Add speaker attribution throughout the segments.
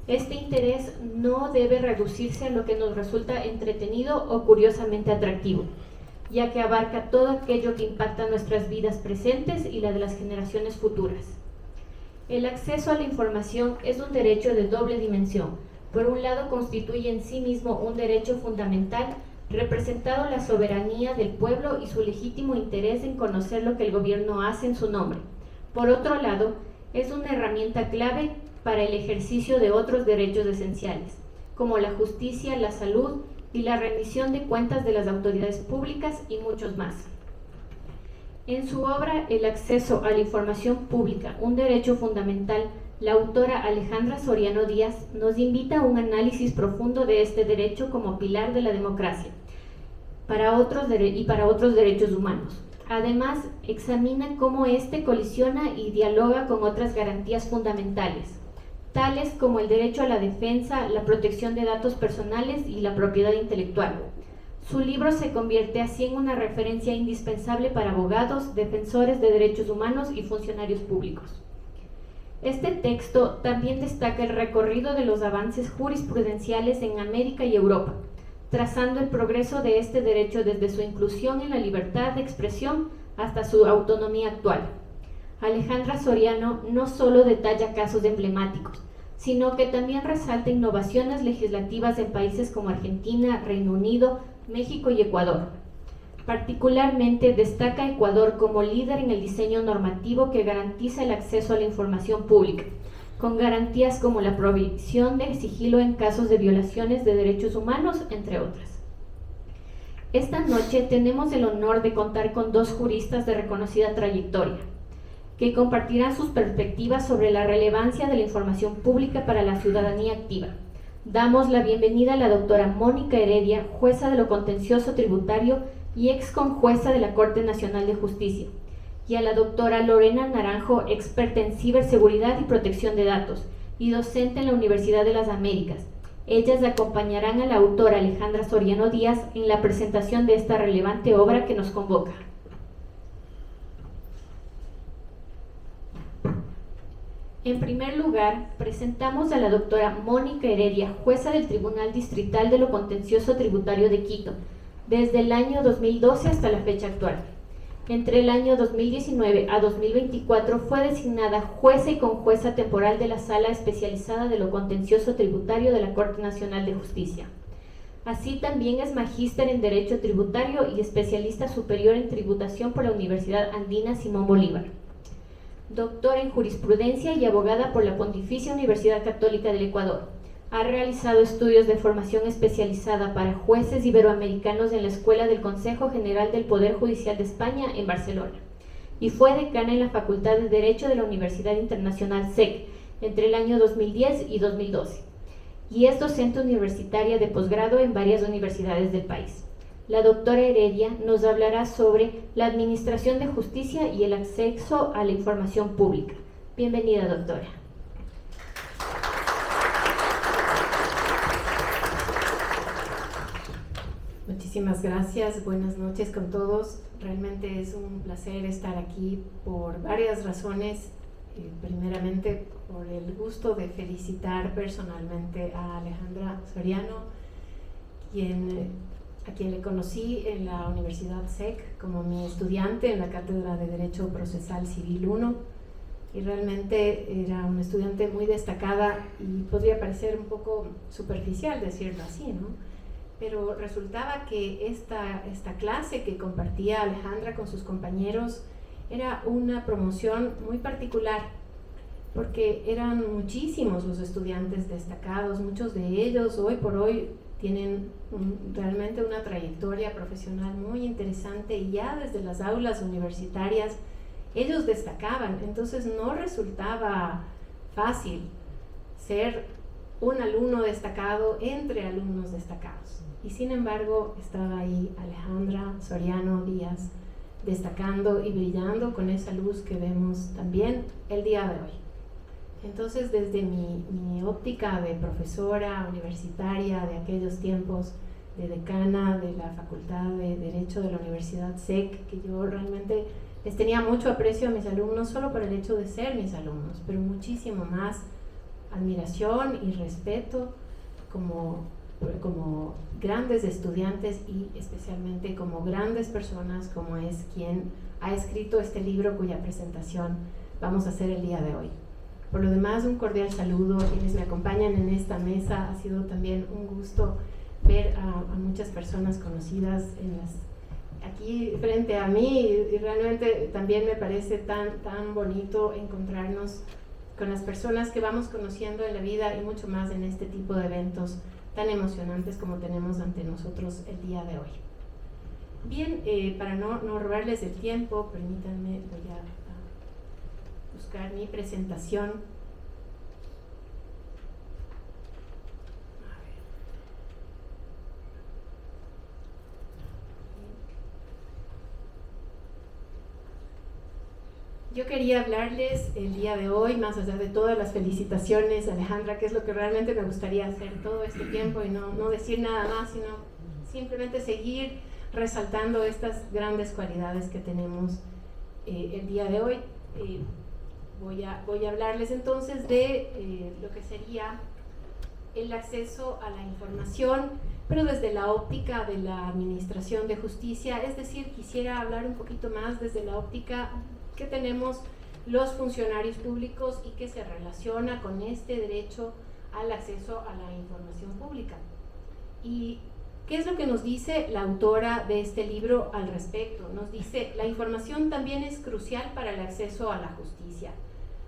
Speaker 1: Este interés no debe reducirse a lo que nos resulta entretenido o curiosamente atractivo, ya que abarca todo aquello que impacta nuestras vidas presentes y la de las generaciones futuras. El acceso a la información es un derecho de doble dimensión. Por un lado, constituye en sí mismo un derecho fundamental, representado la soberanía del pueblo y su legítimo interés en conocer lo que el gobierno hace en su nombre. Por otro lado, es una herramienta clave para el ejercicio de otros derechos esenciales, como la justicia, la salud y la rendición de cuentas de las autoridades públicas y muchos más. En su obra El acceso a la información pública, un derecho fundamental, la autora Alejandra Soriano Díaz nos invita a un análisis profundo de este derecho como pilar de la democracia para otros derechos humanos. Además, examina cómo éste colisiona y dialoga con otras garantías fundamentales, tales como el derecho a la defensa, la protección de datos personales y la propiedad intelectual. Su libro se convierte así en una referencia indispensable para abogados, defensores de derechos humanos y funcionarios públicos. Este texto también destaca el recorrido de los avances jurisprudenciales en América y Europa, trazando el progreso de este derecho desde su inclusión en la libertad de expresión hasta su autonomía actual. Alejandra Soriano no solo detalla casos emblemáticos, sino que también resalta innovaciones legislativas en países como Argentina, Reino Unido, México y Ecuador. Particularmente destaca Ecuador como líder en el diseño normativo que garantiza el acceso a la información pública, con garantías como la prohibición de sigilo en casos de violaciones de derechos humanos, entre otras. Esta noche tenemos el honor de contar con dos juristas de reconocida trayectoria, que compartirán sus perspectivas sobre la relevancia de la información pública para la ciudadanía activa. Damos la bienvenida a la doctora Mónica Heredia, jueza de lo contencioso tributario y ex conjueza de la Corte Nacional de Justicia, y a la doctora Lorena Naranjo, experta en ciberseguridad y protección de datos, y docente en la Universidad de las Américas. Ellas acompañarán a la autora Alejandra Soriano Díaz en la presentación de esta relevante obra que nos convoca. En primer lugar, presentamos a la doctora Mónica Heredia, jueza del Tribunal Distrital de lo Contencioso Tributario de Quito, desde el año 2012 hasta la fecha actual. Entre el año 2019 a 2024 fue designada jueza y conjueza temporal de la Sala Especializada de lo Contencioso Tributario de la Corte Nacional de Justicia. Así también es magíster en Derecho Tributario y especialista superior en tributación por la Universidad Andina Simón Bolívar. Doctora en Jurisprudencia y abogada por la Pontificia Universidad Católica del Ecuador. Ha realizado estudios de formación especializada para jueces iberoamericanos en la Escuela del Consejo General del Poder Judicial de España en Barcelona y fue decana en la Facultad de Derecho de la Universidad Internacional SEC entre el año 2010 y 2012 y es docente universitaria de posgrado en varias universidades del país. La doctora Heredia nos hablará sobre la administración de justicia y el acceso a la información pública. Bienvenida, doctora.
Speaker 2: Muchísimas gracias, buenas noches con todos. Realmente es un placer estar aquí por varias razones. Primeramente, por el gusto de felicitar personalmente a Alejandra Soriano, a quien le conocí en la Universidad SEC como mi estudiante en la Cátedra de Derecho Procesal Civil 1, y realmente era una estudiante muy destacada y podría parecer un poco superficial decirlo así, ¿no? Pero resultaba que esta clase que compartía Alejandra con sus compañeros era una promoción muy particular, porque eran muchísimos los estudiantes destacados, muchos de ellos hoy por hoy tienen realmente una trayectoria profesional muy interesante y ya desde las aulas universitarias ellos destacaban, entonces no resultaba fácil ser un alumno destacado entre alumnos destacados. Y sin embargo estaba ahí Alejandra Soriano Díaz destacando y brillando con esa luz que vemos también el día de hoy. Entonces, desde mi óptica de profesora universitaria de aquellos tiempos, de decana de la Facultad de Derecho de la Universidad SEC, que yo realmente les tenía mucho aprecio a mis alumnos solo por el hecho de ser mis alumnos, pero muchísimo más admiración y respeto como grandes estudiantes y especialmente como grandes personas, como es quien ha escrito este libro cuya presentación vamos a hacer el día de hoy. Por lo demás, un cordial saludo a quienes me acompañan en esta mesa. Ha sido también un gusto ver a muchas personas conocidas aquí frente a mí, y realmente también me parece tan bonito encontrarnos con las personas que vamos conociendo en la vida y mucho más en este tipo de eventos tan emocionantes como tenemos ante nosotros el día de hoy. Bien, para no robarles el tiempo, permítanme, voy a buscar mi presentación. Yo quería hablarles el día de hoy, más allá de todas las felicitaciones, Alejandra, que es lo que realmente me gustaría hacer todo este tiempo y no decir nada más, sino simplemente seguir resaltando estas grandes cualidades que tenemos el día de hoy. Voy a hablarles entonces de lo que sería el acceso a la información, pero desde la óptica de la administración de justicia, es decir, quisiera hablar un poquito más desde la óptica que tenemos los funcionarios públicos y que se relaciona con este derecho al acceso a la información pública. ¿Y qué es lo que nos dice la autora de este libro al respecto? Nos dice: la información también es crucial para el acceso a la justicia,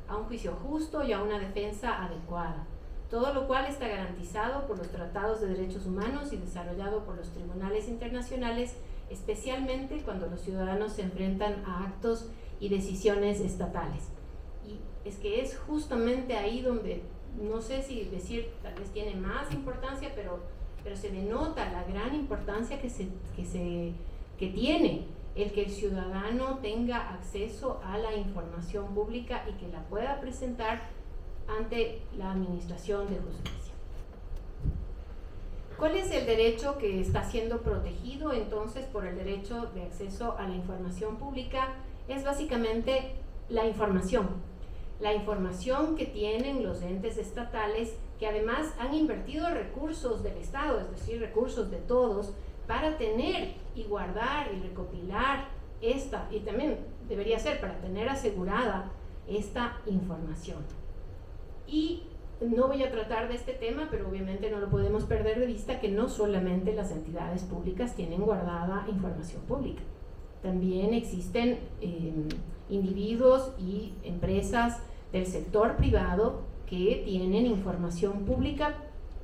Speaker 2: a un juicio justo y a una defensa adecuada, todo lo cual está garantizado por los tratados de derechos humanos y desarrollado por los tribunales internacionales, especialmente cuando los ciudadanos se enfrentan a actos y decisiones estatales. Y es que es justamente ahí donde, no sé si decir tal vez tiene más importancia, pero se denota la gran importancia que tiene el que el ciudadano tenga acceso a la información pública y que la pueda presentar ante la administración de justicia. ¿Cuál es el derecho que está siendo protegido entonces por el derecho de acceso a la información pública? Es básicamente la información que tienen los entes estatales, que además han invertido recursos del Estado, es decir, recursos de todos, para tener y guardar y recopilar y también debería ser para tener asegurada esta información. Y no voy a tratar de este tema, pero obviamente no lo podemos perder de vista, que no solamente las entidades públicas tienen guardada información pública. También existen individuos y empresas del sector privado que tienen información pública.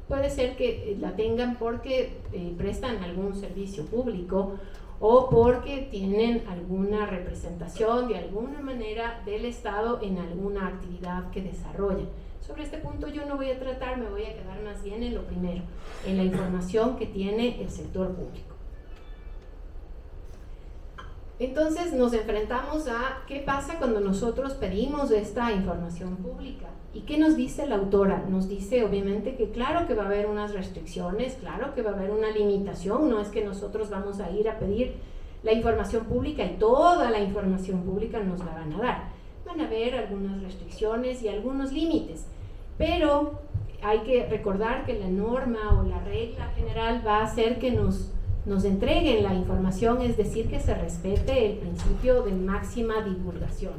Speaker 2: Puede ser que la tengan porque prestan algún servicio público o porque tienen alguna representación de alguna manera del Estado en alguna actividad que desarrollan. Sobre este punto yo no voy a tratar, me voy a quedar más bien en lo primero, en la información que tiene el sector público. Entonces nos enfrentamos a qué pasa cuando nosotros pedimos esta información pública. ¿Y qué nos dice la autora? Nos dice obviamente que claro que va a haber unas restricciones, claro que va a haber una limitación, no es que nosotros vamos a ir a pedir la información pública y toda la información pública nos la van a dar. Van a haber algunas restricciones y algunos límites, pero hay que recordar que la norma o la regla general va a hacer que nos entreguen la información, es decir, que se respete el principio de máxima divulgación,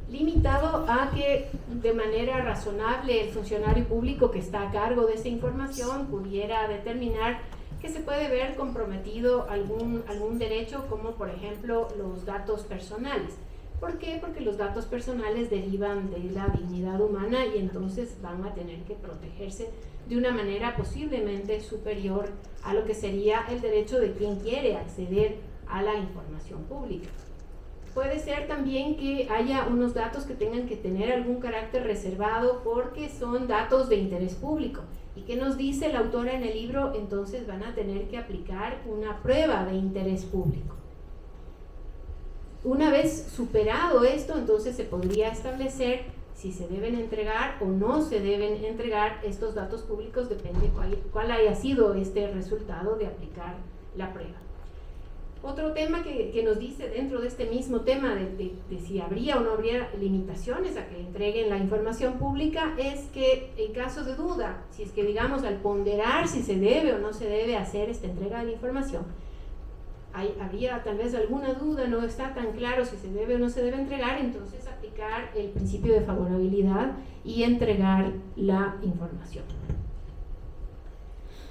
Speaker 2: limitado a que de manera razonable el funcionario público que está a cargo de esa información pudiera determinar que se puede ver comprometido algún derecho, como por ejemplo los datos personales. ¿Por qué? Porque los datos personales derivan de la dignidad humana y entonces van a tener que protegerse de una manera posiblemente superior a lo que sería el derecho de quien quiere acceder a la información pública. Puede ser también que haya unos datos que tengan que tener algún carácter reservado porque son datos de interés público. ¿Y qué nos dice la autora en el libro? Entonces van a tener que aplicar una prueba de interés público. Una vez superado esto, entonces se podría establecer si se deben entregar o no se deben entregar estos datos públicos, depende cuál haya sido este resultado de aplicar la prueba. Otro tema que nos dice dentro de este mismo tema de si habría o no habría limitaciones a que entreguen la información pública es que en caso de duda, si es que digamos al ponderar si se debe o no se debe hacer esta entrega de la información, habría tal vez alguna duda, no está tan claro si se debe o no se debe entregar, entonces aplicar el principio de favorabilidad y entregar la información.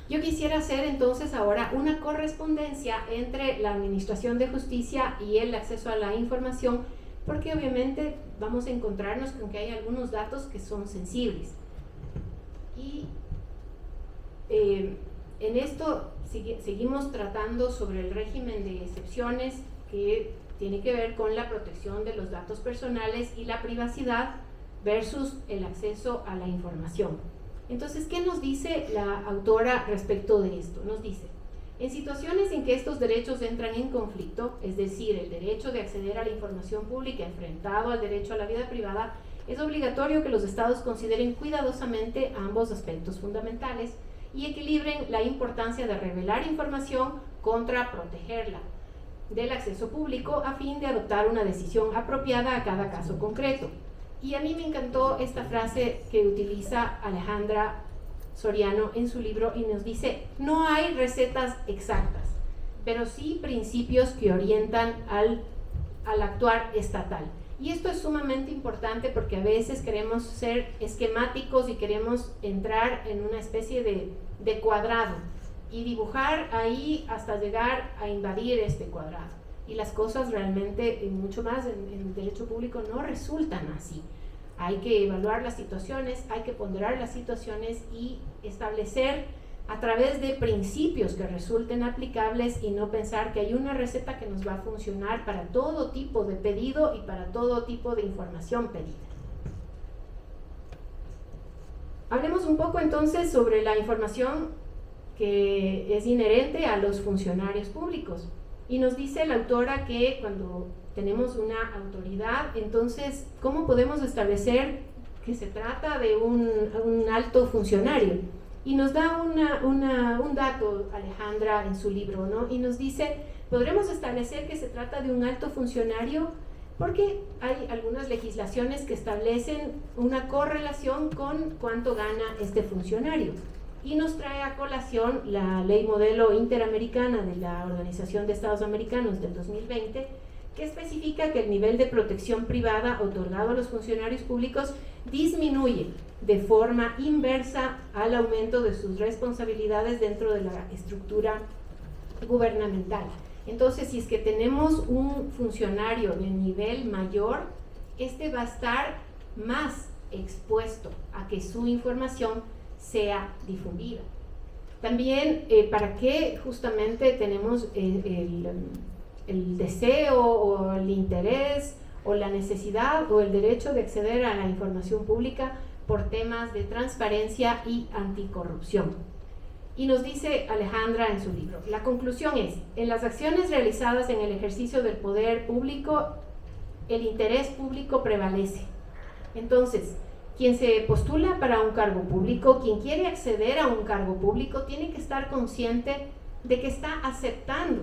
Speaker 2: Yo quisiera hacer entonces ahora una correspondencia entre la Administración de Justicia y el acceso a la información, porque obviamente vamos a encontrarnos con que hay algunos datos que son sensibles. Y en esto seguimos tratando sobre el régimen de excepciones que tiene que ver con la protección de los datos personales y la privacidad versus el acceso a la información. Entonces, ¿qué nos dice la autora respecto de esto? Nos dice, en situaciones en que estos derechos entran en conflicto, es decir, el derecho de acceder a la información pública enfrentado al derecho a la vida privada, es obligatorio que los estados consideren cuidadosamente ambos aspectos fundamentales y equilibren la importancia de revelar información contra protegerla del acceso público a fin de adoptar una decisión apropiada a cada caso concreto. Y a mí me encantó esta frase que utiliza Alejandra Soriano en su libro y nos dice, no hay recetas exactas, pero sí principios que orientan al actuar estatal. Y esto es sumamente importante porque a veces queremos ser esquemáticos y queremos entrar en una especie de cuadrado y dibujar ahí hasta llegar a invadir este cuadrado. Y las cosas realmente, mucho más en el derecho público, no resultan así. Hay que evaluar las situaciones, hay que ponderar las situaciones y establecer a través de principios que resulten aplicables y no pensar que hay una receta que nos va a funcionar para todo tipo de pedido y para todo tipo de información pedida. Hablemos un poco entonces sobre la información que es inherente a los funcionarios públicos. Y nos dice la autora que cuando tenemos una autoridad, entonces, ¿cómo podemos establecer que se trata de un alto funcionario? Y nos da un dato, Alejandra, en su libro, ¿no? Y nos dice, podremos establecer que se trata de un alto funcionario porque hay algunas legislaciones que establecen una correlación con cuánto gana este funcionario. Y nos trae a colación la Ley Modelo Interamericana de la Organización de Estados Americanos del 2020, que especifica que el nivel de protección privada otorgado a los funcionarios públicos disminuye de forma inversa al aumento de sus responsabilidades dentro de la estructura gubernamental. Entonces, si es que tenemos un funcionario de nivel mayor, este va a estar más expuesto a que su información sea difundida. También, ¿para qué justamente tenemos el deseo o el interés o la necesidad o el derecho de acceder a la información pública? Por temas de transparencia y anticorrupción. Y nos dice Alejandra en su libro, la conclusión es, en las acciones realizadas en el ejercicio del poder público, el interés público prevalece. Entonces, quien se postula para un cargo público, quien quiere acceder a un cargo público, tiene que estar consciente de que está aceptando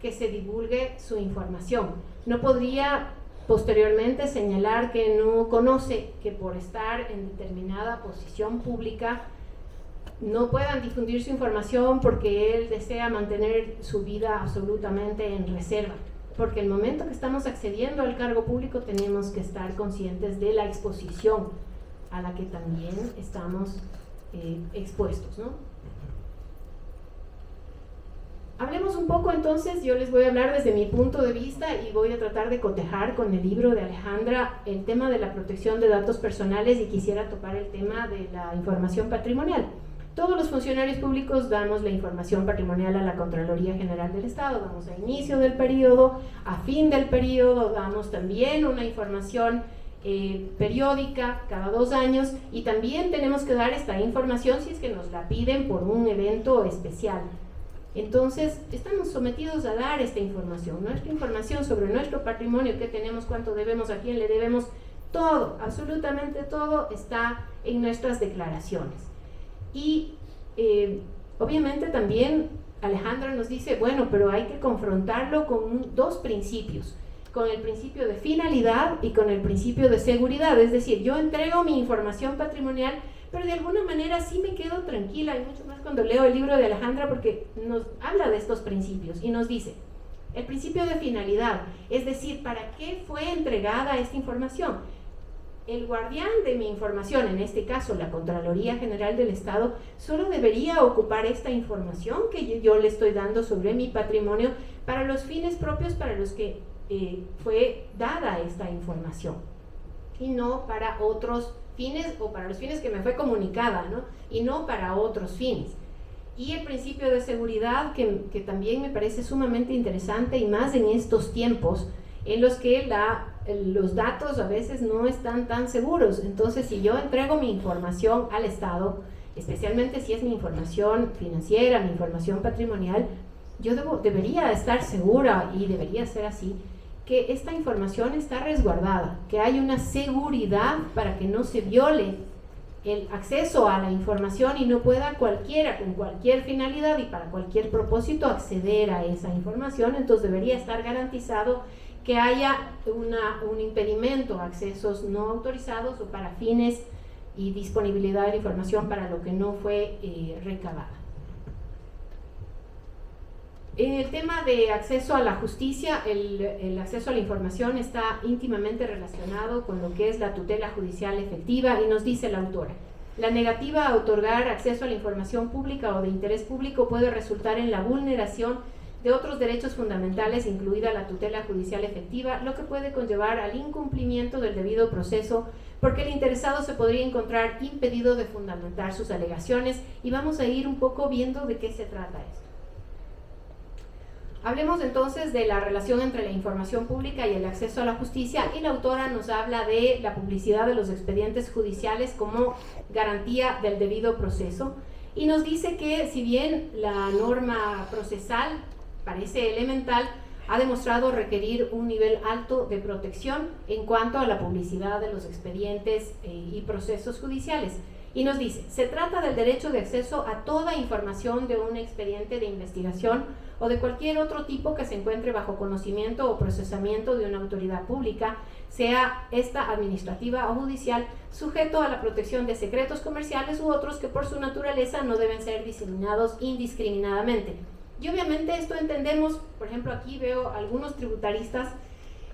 Speaker 2: que se divulgue su información. No podría posteriormente señalar que no conoce que por estar en determinada posición pública no puedan difundir su información porque él desea mantener su vida absolutamente en reserva. Porque el momento que estamos accediendo al cargo público tenemos que estar conscientes de la exposición a la que también estamos expuestos, ¿no? Hablemos un poco entonces, yo les voy a hablar desde mi punto de vista y voy a tratar de cotejar con el libro de Alejandra el tema de la protección de datos personales y quisiera tocar el tema de la información patrimonial. Todos los funcionarios públicos damos la información patrimonial a la Contraloría General del Estado, damos a inicio del periodo, a fin del periodo, damos también una información periódica cada 2 años y también tenemos que dar esta información si es que nos la piden por un evento especial. Entonces, estamos sometidos a dar esta información, nuestra información sobre nuestro patrimonio, qué tenemos, cuánto debemos, a quién le debemos, todo, absolutamente todo está en nuestras declaraciones. Y obviamente también Alejandra nos dice, bueno, pero hay que confrontarlo con dos principios, con el principio de finalidad y con el principio de seguridad. Es decir, yo entrego mi información patrimonial, pero de alguna manera sí me quedo tranquila, y mucho más cuando leo el libro de Alejandra, porque nos habla de estos principios y nos dice, el principio de finalidad, es decir, ¿para qué fue entregada esta información? El guardián de mi información, en este caso la Contraloría General del Estado, solo debería ocupar esta información que yo le estoy dando sobre mi patrimonio para los fines propios para los que fue dada esta información, y no para otros fines, o para los fines que me fue comunicada, ¿no? Y no para otros fines. Y el principio de seguridad, que también me parece sumamente interesante, y más en estos tiempos en los que los datos a veces no están tan seguros. Entonces, si yo entrego mi información al Estado, especialmente si es mi información financiera, mi información patrimonial, yo debería estar segura, y debería ser así, que esta información está resguardada, que hay una seguridad para que no se viole el acceso a la información y no pueda cualquiera, con cualquier finalidad y para cualquier propósito, acceder a esa información. Entonces debería estar garantizado que haya un impedimento a accesos no autorizados o para fines y disponibilidad de información para lo que no fue recabada. En el tema de acceso a la justicia, el acceso a la información está íntimamente relacionado con lo que es la tutela judicial efectiva, y nos dice la autora: la negativa a otorgar acceso a la información pública o de interés público puede resultar en la vulneración de otros derechos fundamentales, incluida la tutela judicial efectiva, lo que puede conllevar al incumplimiento del debido proceso, porque el interesado se podría encontrar impedido de fundamentar sus alegaciones. Y vamos a ir un poco viendo de qué se trata esto. Hablemos entonces de la relación entre la información pública y el acceso a la justicia, y la autora nos habla de la publicidad de los expedientes judiciales como garantía del debido proceso, y nos dice que si bien la norma procesal parece elemental, ha demostrado requerir un nivel alto de protección en cuanto a la publicidad de los expedientes y procesos judiciales. Y nos dice, se trata del derecho de acceso a toda información de un expediente de investigación o de cualquier otro tipo que se encuentre bajo conocimiento o procesamiento de una autoridad pública, sea esta administrativa o judicial, sujeto a la protección de secretos comerciales u otros que por su naturaleza no deben ser diseminados indiscriminadamente. Y obviamente esto entendemos, por ejemplo, aquí veo algunos tributaristas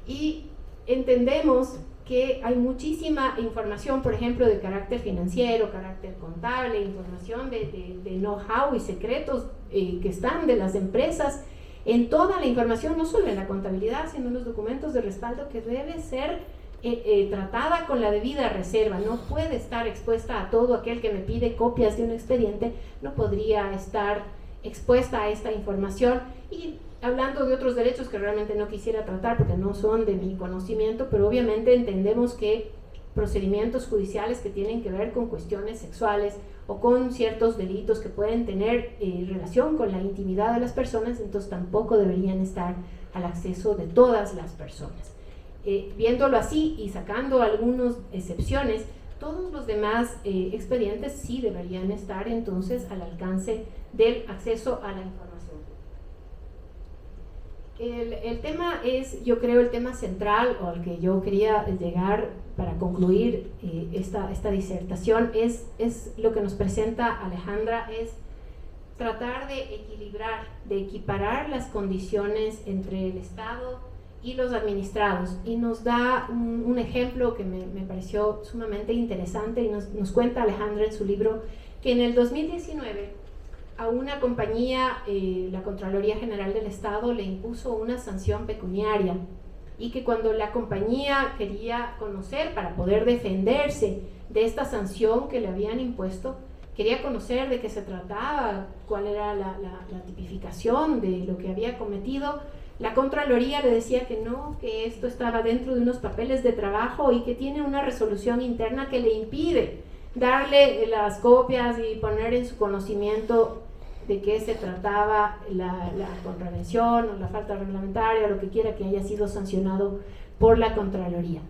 Speaker 2: y entendemos que hay muchísima información, por ejemplo, de carácter financiero, carácter contable, información de know-how y secretos que están de las empresas, en toda la información, no solo en la contabilidad, sino en los documentos de respaldo, que debe ser tratada con la debida reserva. No puede estar expuesta a todo. Aquel que me pide copias de un expediente no podría estar expuesta a esta información. Y hablando de otros derechos que realmente no quisiera tratar porque no son de mi conocimiento, pero obviamente entendemos que procedimientos judiciales que tienen que ver con cuestiones sexuales o con ciertos delitos que pueden tener relación con la intimidad de las personas, entonces tampoco deberían estar al acceso de todas las personas. Viéndolo así y sacando algunas excepciones, todos los demás expedientes sí deberían estar entonces al alcance del acceso a la información. El tema es, yo creo, el tema central, o al que yo quería llegar para concluir esta disertación, es lo que nos presenta Alejandra, es tratar de equilibrar, de equiparar las condiciones entre el Estado y los administrados, y nos da un ejemplo que me pareció sumamente interesante, y nos cuenta Alejandra en su libro que en el 2019 a una compañía, la Contraloría General del Estado le impuso una sanción pecuniaria, y que cuando la compañía quería conocer, para poder defenderse de esta sanción que le habían impuesto, quería conocer de qué se trataba, cuál era la tipificación de lo que había cometido, la Contraloría le decía que no, que esto estaba dentro de unos papeles de trabajo y que tiene una resolución interna que le impide darle las copias y poner en su conocimiento de qué se trataba la contravención o la falta reglamentaria o lo que quiera que haya sido sancionado por la Contraloría.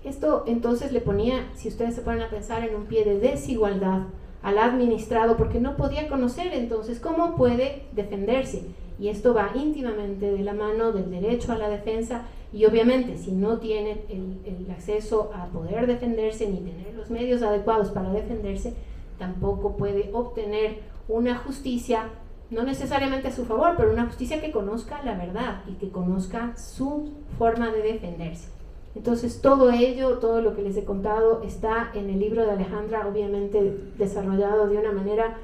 Speaker 2: Esto entonces le ponía, si ustedes se ponen a pensar, en un pie de desigualdad al administrado porque no podía conocer entonces cómo puede defenderse. Y esto va íntimamente de la mano del derecho a la defensa y obviamente si no tiene el acceso a poder defenderse ni tener los medios adecuados para defenderse, tampoco puede obtener una justicia, no necesariamente a su favor, pero una justicia que conozca la verdad y que conozca su forma de defenderse. Entonces todo ello, todo lo que les he contado está en el libro de Alejandra, obviamente desarrollado de una manera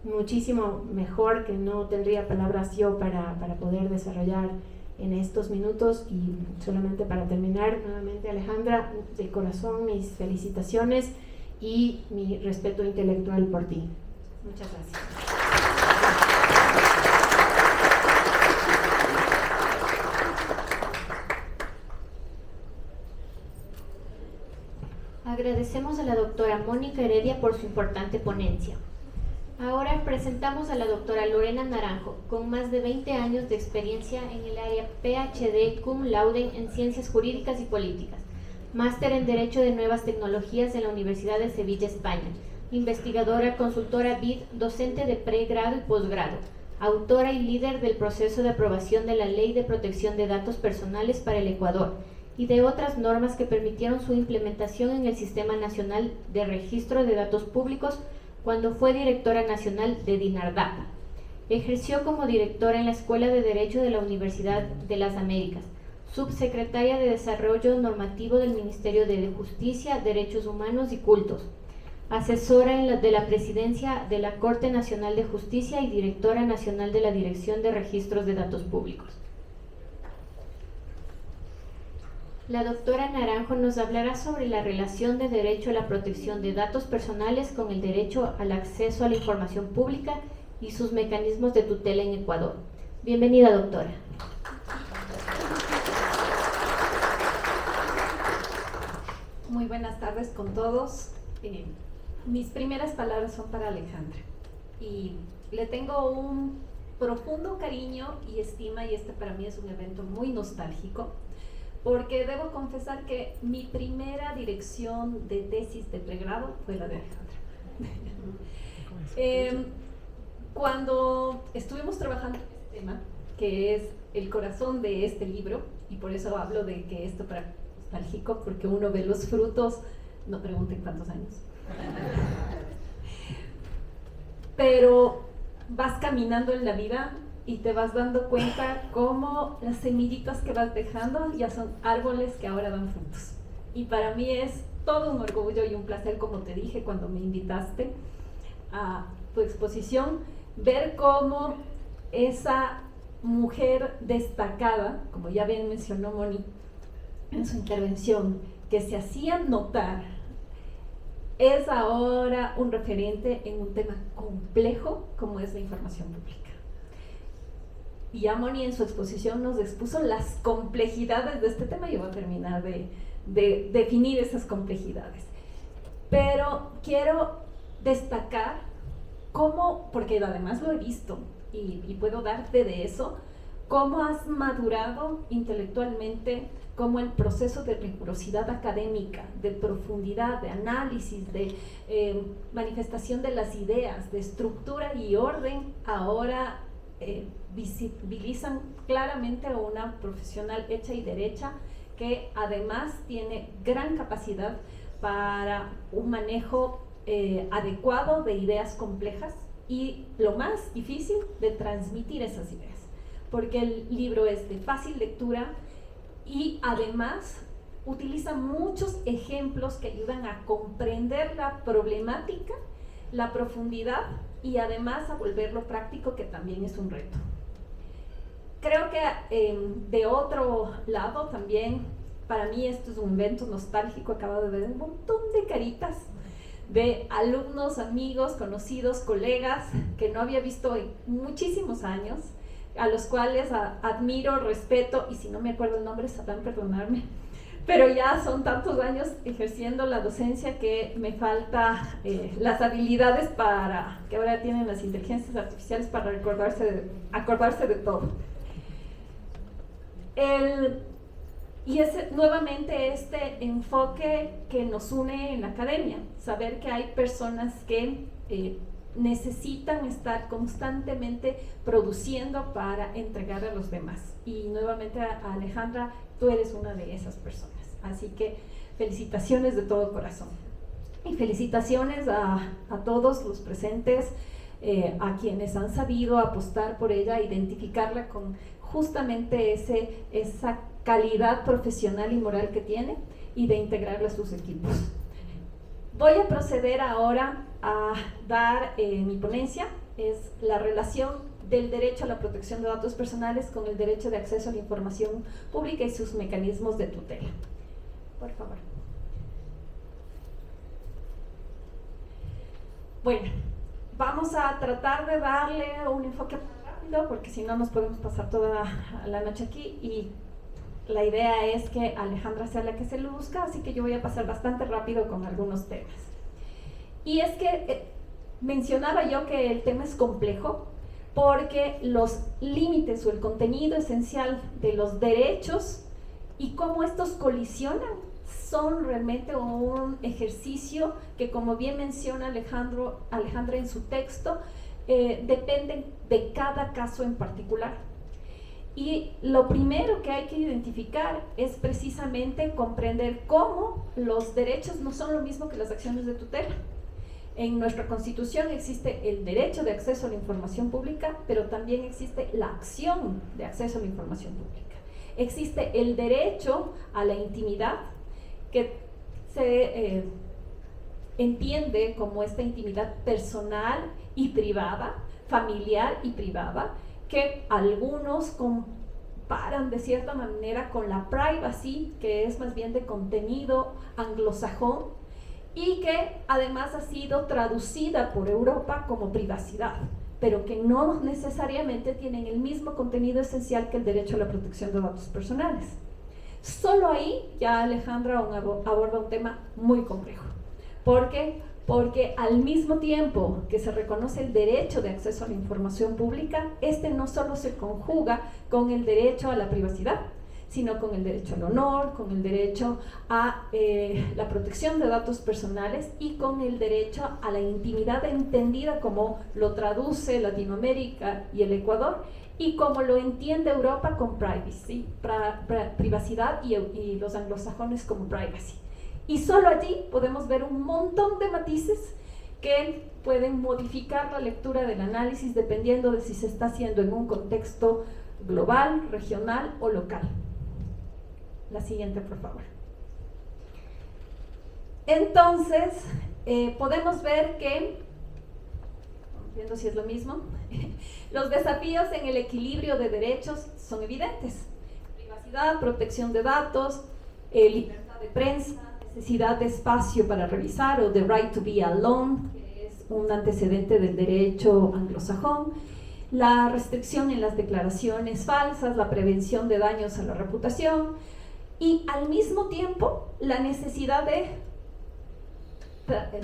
Speaker 2: muchísimo mejor que no tendría palabras yo para poder desarrollar en estos minutos. Y solamente para terminar, nuevamente Alejandra, de corazón mis felicitaciones y mi respeto intelectual por ti. Muchas gracias.
Speaker 1: Agradecemos a la doctora Mónica Heredia por su importante ponencia. Ahora presentamos a la doctora Lorena Naranjo, con más de 20 años de experiencia en el área PhD cum laude en Ciencias Jurídicas y Políticas, máster en Derecho de Nuevas Tecnologías en la Universidad de Sevilla, España, investigadora, consultora BID, docente de pregrado y posgrado, autora y líder del proceso de aprobación de la Ley de Protección de Datos Personales para el Ecuador y de otras normas que permitieron su implementación en el Sistema Nacional de Registro de Datos Públicos cuando fue directora nacional de DINARDAPA. Ejerció como directora en la Escuela de Derecho de la Universidad de las Américas, subsecretaria de Desarrollo Normativo del Ministerio de Justicia, Derechos Humanos y Cultos, asesora de la Presidencia de la Corte Nacional de Justicia y directora nacional de la Dirección de Registros de Datos Públicos. La doctora Naranjo nos hablará sobre la relación de derecho a la protección de datos personales con el derecho al acceso a la información pública y sus mecanismos de tutela en Ecuador. Bienvenida, doctora.
Speaker 3: Muy buenas tardes con todos. Mis primeras palabras son para Alejandra y le tengo un profundo cariño y estima, y este para mí es un evento muy nostálgico, porque debo confesar que mi primera dirección de tesis de pregrado fue la de Alejandra. Cuando estuvimos trabajando en este tema, que es el corazón de este libro, y por eso hablo de que esto para mí es nostálgico, porque uno ve los frutos, no pregunten cuántos años, pero vas caminando en la vida y te vas dando cuenta cómo las semillitas que vas dejando ya son árboles que ahora dan frutos. Y para mí es todo un orgullo y un placer, como te dije cuando me invitaste a tu exposición, ver cómo esa mujer destacada, como ya bien mencionó Moni en su intervención, que se hacía notar, es ahora un referente en un tema complejo como es la información pública. Y ya Moni en su exposición nos expuso las complejidades de este tema. Yo voy a terminar de definir esas complejidades. Pero quiero destacar cómo, porque además lo he visto y puedo darte de eso, cómo has madurado intelectualmente, cómo el proceso de rigurosidad académica, de profundidad, de análisis, de manifestación de las ideas, de estructura y orden, ahora visibilizan claramente a una profesional hecha y derecha que además tiene gran capacidad para un manejo adecuado de ideas complejas y lo más difícil de transmitir esas ideas, porque el libro es de fácil lectura y además utiliza muchos ejemplos que ayudan a comprender la problemática, la profundidad y además a volverlo práctico, que también es un reto. Creo que de otro lado también, para mí esto es un evento nostálgico. Acabo de ver un montón de caritas de alumnos, amigos, conocidos, colegas que no había visto en muchísimos años, a los cuales admiro, respeto, y si no me acuerdo el nombre, sabrán perdonarme, pero ya son tantos años ejerciendo la docencia que me falta las habilidades para que ahora tienen las inteligencias artificiales para acordarse de todo. Y es nuevamente este enfoque que nos une en la academia, saber que hay personas que necesitan estar constantemente produciendo para entregar a los demás. Y nuevamente, Alejandra, tú eres una de esas personas. Así que felicitaciones de todo corazón. Y felicitaciones a todos los presentes, a quienes han sabido apostar por ella, identificarla con justamente esa calidad profesional y moral que tiene, y de integrarla a sus equipos. Voy a proceder ahora a dar mi ponencia, es la relación del derecho a la protección de datos personales con el derecho de acceso a la información pública y sus mecanismos de tutela. Por favor. Bueno, vamos a tratar de darle un enfoque rápido, porque si no nos podemos pasar toda la noche aquí, y la idea es que Alejandra sea la que se luzca, así que yo voy a pasar bastante rápido con algunos temas. Y es que mencionaba yo que el tema es complejo porque los límites o el contenido esencial de los derechos y cómo estos colisionan son realmente un ejercicio que, como bien menciona Alejandra en su texto, dependen de cada caso en particular. Y lo primero que hay que identificar es precisamente comprender cómo los derechos no son lo mismo que las acciones de tutela. En nuestra Constitución existe el derecho de acceso a la información pública, pero también existe la acción de acceso a la información pública. Existe el derecho a la intimidad, que se entiende como esta intimidad personal y privada, familiar y privada, que algunos comparan de cierta manera con la privacy, que es más bien de contenido anglosajón, y que además ha sido traducida por Europa como privacidad, pero que no necesariamente tienen el mismo contenido esencial que el derecho a la protección de datos personales. Solo ahí ya Alejandra aborda un tema muy complejo. ¿Por qué? Porque al mismo tiempo que se reconoce el derecho de acceso a la información pública, este no solo se conjuga con el derecho a la privacidad, sino con el derecho al honor, con el derecho a la protección de datos personales y con el derecho a la intimidad entendida como lo traduce Latinoamérica y el Ecuador, y como lo entiende Europa con privacy, privacidad, y los anglosajones como privacy. Y solo allí podemos ver un montón de matices que pueden modificar la lectura del análisis dependiendo de si se está haciendo en un contexto global, regional o local. La siguiente, por favor. Entonces, podemos ver que, viendo si es lo mismo, los desafíos en el equilibrio de derechos son evidentes. Privacidad, protección de datos, libertad de prensa, necesidad de espacio para revisar, o the right to be alone, que es un antecedente del derecho anglosajón, la restricción en las declaraciones falsas, la prevención de daños a la reputación, y al mismo tiempo la necesidad de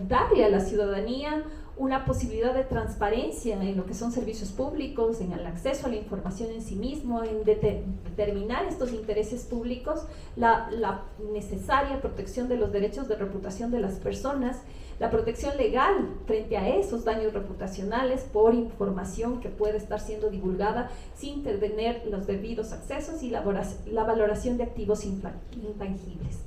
Speaker 3: darle a la ciudadanía una posibilidad de transparencia en lo que son servicios públicos, en el acceso a la información en sí mismo, en determinar estos intereses públicos, la necesaria protección de los derechos de reputación de las personas, la protección legal frente a esos daños reputacionales por información que puede estar siendo divulgada sin tener los debidos accesos, y la valoración de activos intangibles.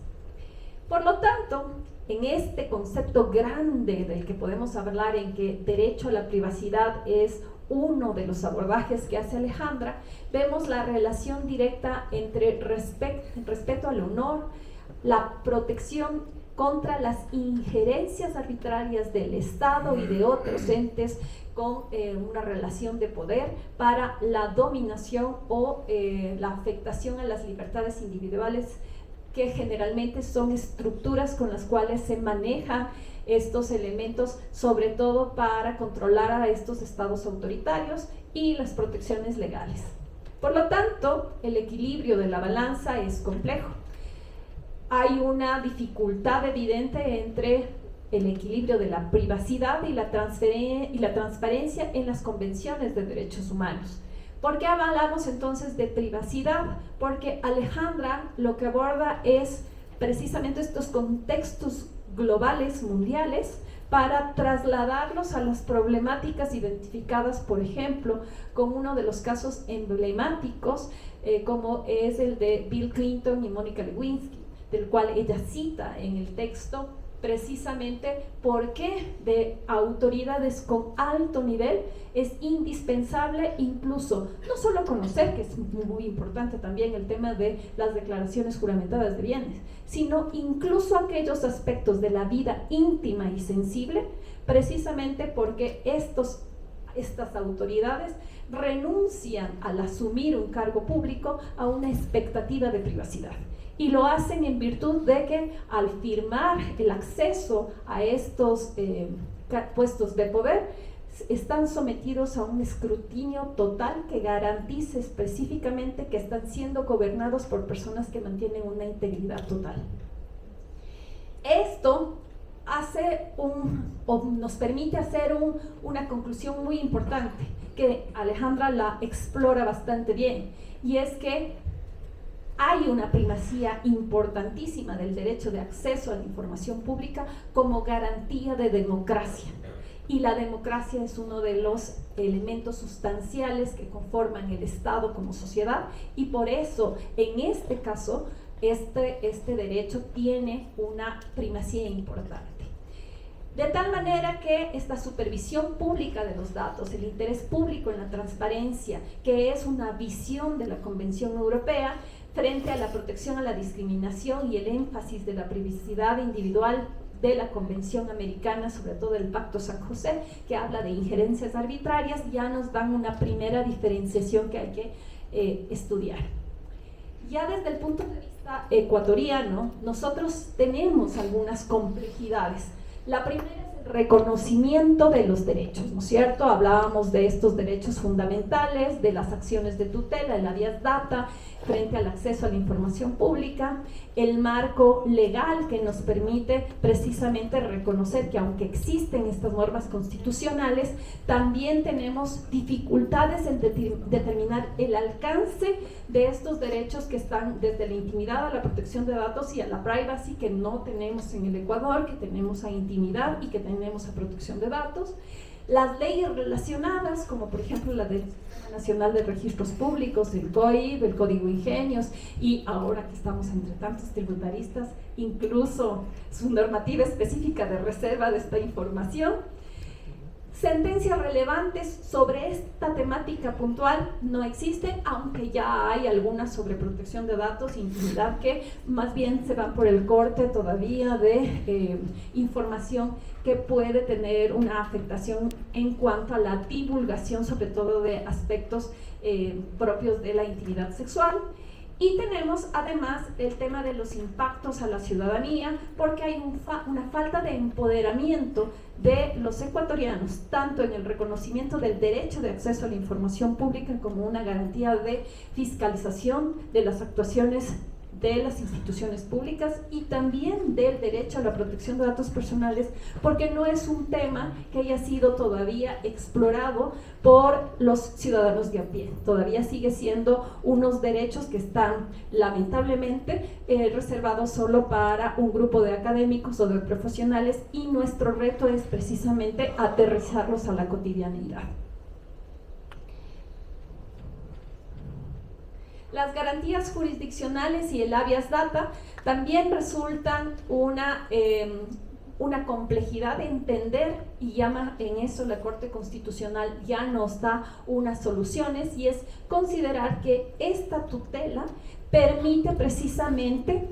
Speaker 3: Por lo tanto, en este concepto grande del que podemos hablar, en que derecho a la privacidad es uno de los abordajes que hace Alejandra, vemos la relación directa entre respeto al honor, la protección contra las injerencias arbitrarias del Estado y de otros entes con una relación de poder para la dominación o la afectación a las libertades individuales, que generalmente son estructuras con las cuales se manejan estos elementos, sobre todo para controlar a estos estados autoritarios, y las protecciones legales. Por lo tanto, el equilibrio de la balanza es complejo. Hay una dificultad evidente entre el equilibrio de la privacidad y la transparencia en las convenciones de derechos humanos. ¿Por qué hablamos entonces de privacidad? Porque Alejandra lo que aborda es precisamente estos contextos globales, mundiales, para trasladarlos a las problemáticas identificadas, por ejemplo, con uno de los casos emblemáticos, como es el de Bill Clinton y Mónica Lewinsky, del cual ella cita en el texto precisamente por qué de autoridades con alto nivel es indispensable incluso no solo conocer, que es muy importante también el tema de las declaraciones juramentadas de bienes, sino incluso aquellos aspectos de la vida íntima y sensible, precisamente porque estas autoridades renuncian al asumir un cargo público a una expectativa de privacidad. Y lo hacen en virtud de que al firmar el acceso a estos puestos de poder, están sometidos a un escrutinio total que garantice específicamente que están siendo gobernados por personas que mantienen una integridad total. Esto nos permite hacer una conclusión muy importante, que Alejandra la explora bastante bien, y es que hay una primacía importantísima del derecho de acceso a la información pública como garantía de democracia. Y la democracia es uno de los elementos sustanciales que conforman el Estado como sociedad, y por eso, en este caso, este derecho tiene una primacía importante. De tal manera que esta supervisión pública de los datos, el interés público en la transparencia, que es una visión de la Convención Europea, frente a la protección a la discriminación y el énfasis de la privacidad individual de la Convención Americana, sobre todo el Pacto San José, que habla de injerencias arbitrarias, ya nos dan una primera diferenciación que hay que estudiar. Ya desde el punto de vista ecuatoriano, nosotros tenemos algunas complejidades. La primera es el reconocimiento de los derechos, ¿no es cierto? Hablábamos de estos derechos fundamentales, de las acciones de tutela, el habeas data, frente al acceso a la información pública, el marco legal que nos permite precisamente reconocer que aunque existen estas normas constitucionales, también tenemos dificultades en determinar el alcance de estos derechos que están desde la intimidad a la protección de datos y a la privacy, que no tenemos en el Ecuador, que tenemos a intimidad y que tenemos a protección de datos. Las leyes relacionadas, como por ejemplo la del Sistema Nacional de Registros Públicos, el COIP, el Código Ingenios, y ahora que estamos entre tantos tributaristas, incluso su normativa específica de reserva de esta información. Sentencias relevantes sobre esta temática puntual no existen, aunque ya hay algunas sobre protección de datos e intimidad que más bien se van por el corte todavía de información que puede tener una afectación en cuanto a la divulgación, sobre todo de aspectos propios de la intimidad sexual. Y tenemos además el tema de los impactos a la ciudadanía, porque hay una falta de empoderamiento de los ecuatorianos, tanto en el reconocimiento del derecho de acceso a la información pública como una garantía de fiscalización de las actuaciones de las instituciones públicas, y también del derecho a la protección de datos personales, porque no es un tema que haya sido todavía explorado por los ciudadanos de a pie. Todavía sigue siendo unos derechos que están lamentablemente reservados solo para un grupo de académicos o de profesionales, y nuestro reto es precisamente aterrizarlos a la cotidianidad. Las garantías jurisdiccionales y el habeas data también resultan una complejidad de entender, y llama en eso la Corte Constitucional ya nos da unas soluciones, y es considerar que esta tutela permite precisamente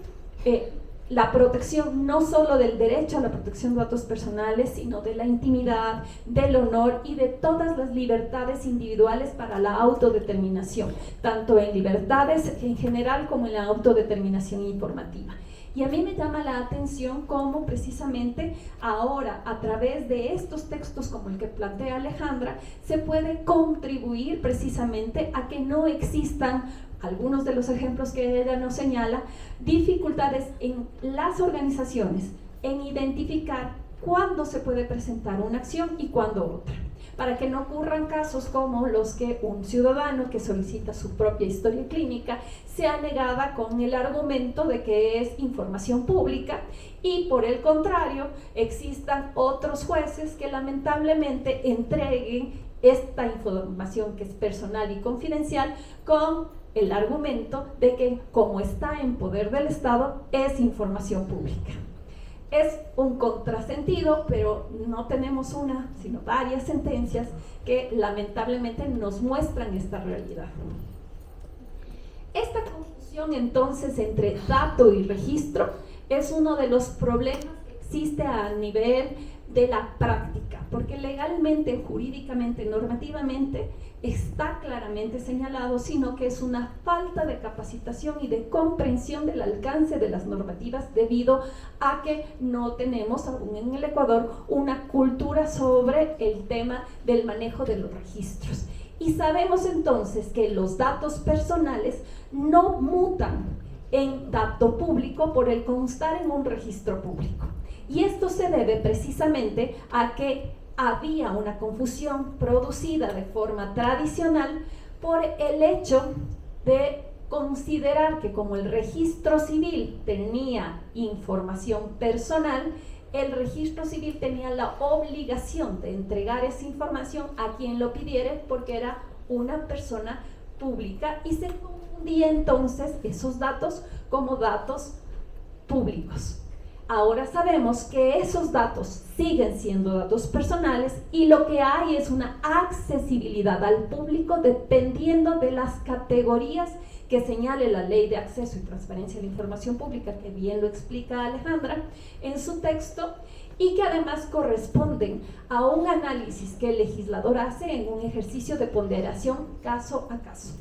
Speaker 3: la protección no solo del derecho a la protección de datos personales, sino de la intimidad, del honor y de todas las libertades individuales para la autodeterminación, tanto en libertades en general como en la autodeterminación informativa. Y a mí me llama la atención cómo precisamente ahora, a través de estos textos como el que plantea Alejandra, se puede contribuir precisamente a que no existan, algunos de los ejemplos que ella nos señala, dificultades en las organizaciones en identificar cuándo se puede presentar una acción y cuándo otra. para que no ocurran casos como los que un ciudadano que solicita su propia historia clínica sea negada con el argumento de que es información pública y por el contrario existan otros jueces que lamentablemente entreguen esta información que es personal y confidencial con el argumento de que como está en poder del Estado es información pública. Es un contrasentido, pero no tenemos una, sino varias sentencias que lamentablemente nos muestran esta realidad. Esta confusión entonces entre dato y registro es uno de los problemas que existe a nivel de la práctica, porque legalmente, jurídicamente, normativamente está claramente señalado, sino que es una falta de capacitación y de comprensión del alcance de las normativas debido a que no tenemos aún en el Ecuador una cultura sobre el tema del manejo de los registros. Y sabemos entonces que los datos personales no mutan en dato público por el constar en un registro público. Y esto se debe precisamente a que había una confusión producida de forma tradicional por el hecho de considerar que como el registro civil tenía información personal, el registro civil tenía la obligación de entregar esa información a quien lo pidiera porque era una persona pública y se confundía entonces esos datos como datos públicos. Ahora sabemos que esos datos siguen siendo datos personales y lo que hay es una accesibilidad al público dependiendo de las categorías que señale la Ley de Acceso y Transparencia de la Información Pública, que bien lo explica Alejandra en su texto, y que además corresponden a un análisis que el legislador hace en un ejercicio de ponderación caso a caso.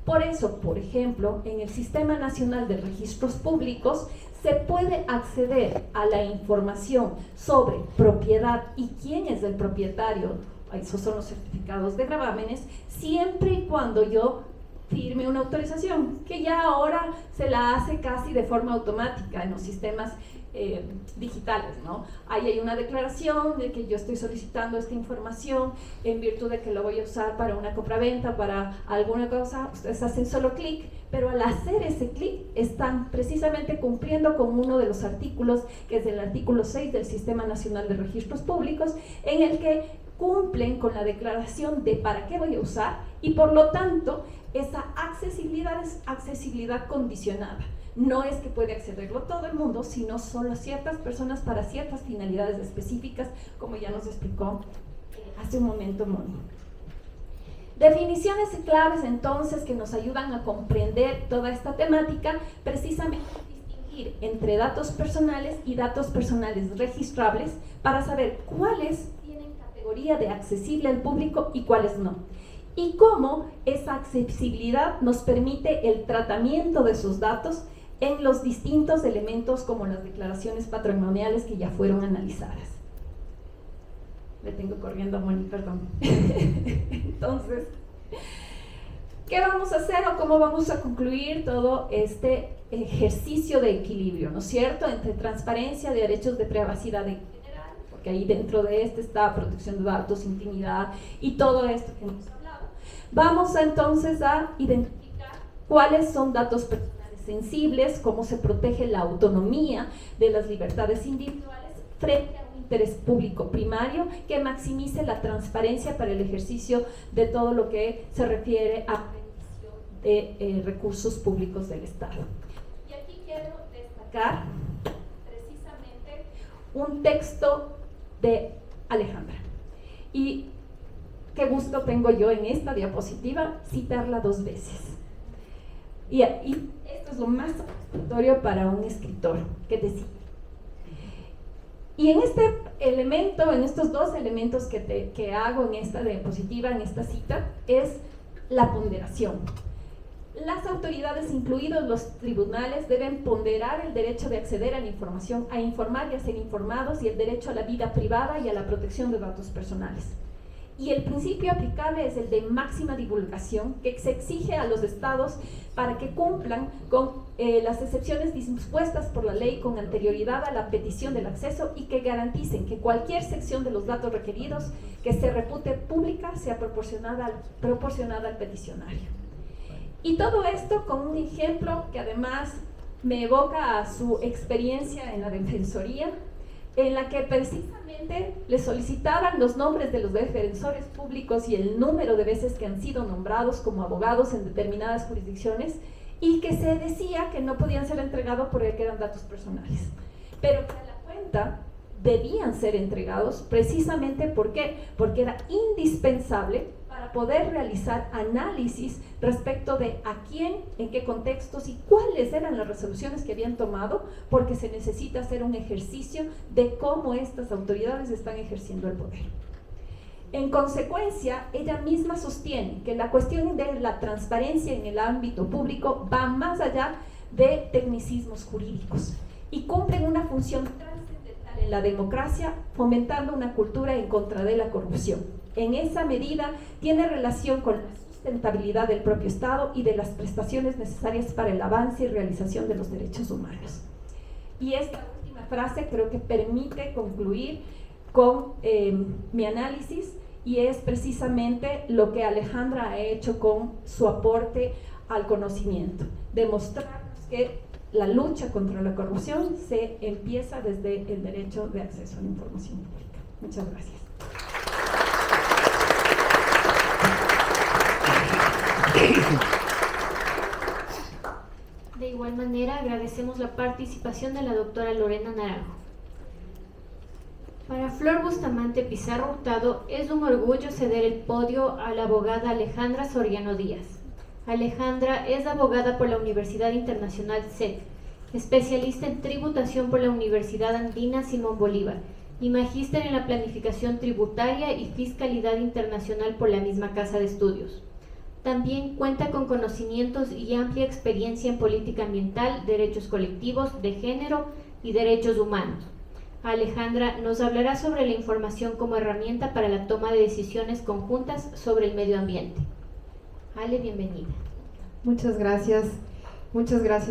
Speaker 3: Por eso, por ejemplo, en el Sistema Nacional de Registros Públicos se puede acceder a la información sobre propiedad y quién es el propietario, esos son los certificados de gravámenes, siempre y cuando yo firme una autorización, que ya ahora se la hace casi de forma automática en los sistemas digitales, ¿no? Ahí hay una declaración de que yo estoy solicitando esta información en virtud de que lo voy a usar para una compraventa, para alguna cosa, ustedes hacen solo clic, pero al hacer ese clic están precisamente cumpliendo con uno de los artículos, que es el artículo 6 del Sistema Nacional de Registros Públicos, en el que cumplen con la declaración de para qué voy a usar y por lo tanto esa accesibilidad es accesibilidad condicionada. No es que puede accederlo todo el mundo, sino solo ciertas personas para ciertas finalidades específicas, como ya nos explicó hace un momento Moni. Definiciones claves entonces que nos ayudan a comprender toda esta temática, precisamente distinguir entre datos personales y datos personales registrables para saber cuáles tienen categoría de accesible al público y cuáles no. Y cómo esa accesibilidad nos permite el tratamiento de esos datos en los distintos elementos como las declaraciones patrimoniales que ya fueron analizadas. Le tengo corriendo a Moni, perdón. Entonces, ¿qué vamos a hacer o cómo vamos a concluir todo este ejercicio de equilibrio, ¿no es cierto?, entre transparencia, de derechos de privacidad en general, porque ahí dentro de este está protección de datos, intimidad y todo esto que hemos hablado. Vamos entonces a identificar cuáles son datos personales sensibles, cómo se protege la autonomía de las libertades individuales frente a un interés público primario que maximice la transparencia para el ejercicio de todo lo que se refiere a rendición de recursos públicos del Estado. Y aquí quiero destacar precisamente un texto de Alejandra. Y qué gusto tengo yo en esta diapositiva citarla 2 veces. Y esto es lo más satisfactorio para un escritor que decide. Y en este elemento, en estos 2 elementos que hago en esta diapositiva, en esta cita, es la ponderación. Las autoridades, incluidos los tribunales, deben ponderar el derecho de acceder a la información, a informar y a ser informados, y el derecho a la vida privada y a la protección de datos personales. Y el principio aplicable es el de máxima divulgación, que se exige a los estados para que cumplan con las excepciones dispuestas por la ley con anterioridad a la petición del acceso y que garanticen que cualquier sección de los datos requeridos que se repute pública sea proporcionada al peticionario. Y todo esto con un ejemplo que además me evoca a su experiencia en la Defensoría, en la que precisamente le solicitaban los nombres de los defensores públicos y el número de veces que han sido nombrados como abogados en determinadas jurisdicciones, y que se decía que no podían ser entregados porque eran datos personales, pero que a la cuenta debían ser entregados precisamente porque era indispensable para poder realizar análisis respecto de a quién, en qué contextos y cuáles eran las resoluciones que habían tomado, porque se necesita hacer un ejercicio de cómo estas autoridades están ejerciendo el poder. En consecuencia, ella misma sostiene que la cuestión de la transparencia en el ámbito público va más allá de tecnicismos jurídicos y cumplen una función trascendental en la democracia, fomentando una cultura en contra de la corrupción. En esa medida tiene relación con la sustentabilidad del propio Estado y de las prestaciones necesarias para el avance y realización de los derechos humanos. Y esta última frase creo que permite concluir con mi análisis, y es precisamente lo que Alejandra ha hecho con su aporte al conocimiento, demostrarnos que la lucha contra la corrupción se empieza desde el derecho de acceso a la información pública. Muchas gracias.
Speaker 1: De igual manera, agradecemos la participación de la doctora Lorena Naranjo. Para Flor Bustamante Pizarro Hurtado, es un orgullo ceder el podio a la abogada Alejandra Soriano Díaz. Alejandra es abogada por la Universidad Internacional SEC, especialista en tributación por la Universidad Andina Simón Bolívar y magíster en la planificación tributaria y fiscalidad internacional por la misma Casa de Estudios. También cuenta con conocimientos y amplia experiencia en política ambiental, derechos colectivos, de género y derechos humanos. Alejandra nos hablará sobre la información como herramienta para la toma de decisiones conjuntas sobre el medio ambiente. Ale, bienvenida.
Speaker 4: Muchas gracias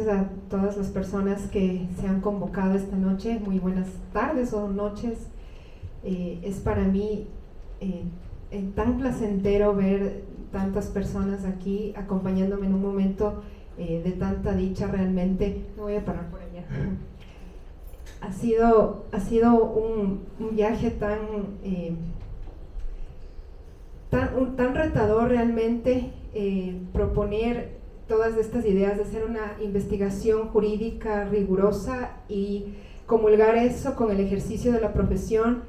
Speaker 4: a todas las personas que se han convocado esta noche. Muy buenas tardes o noches. Es para mí tan placentero ver tantas personas aquí acompañándome en un momento de tanta dicha. Realmente me voy a parar por allá. Ha sido un viaje tan retador realmente, proponer todas estas ideas de hacer una investigación jurídica rigurosa y comulgar eso con el ejercicio de la profesión.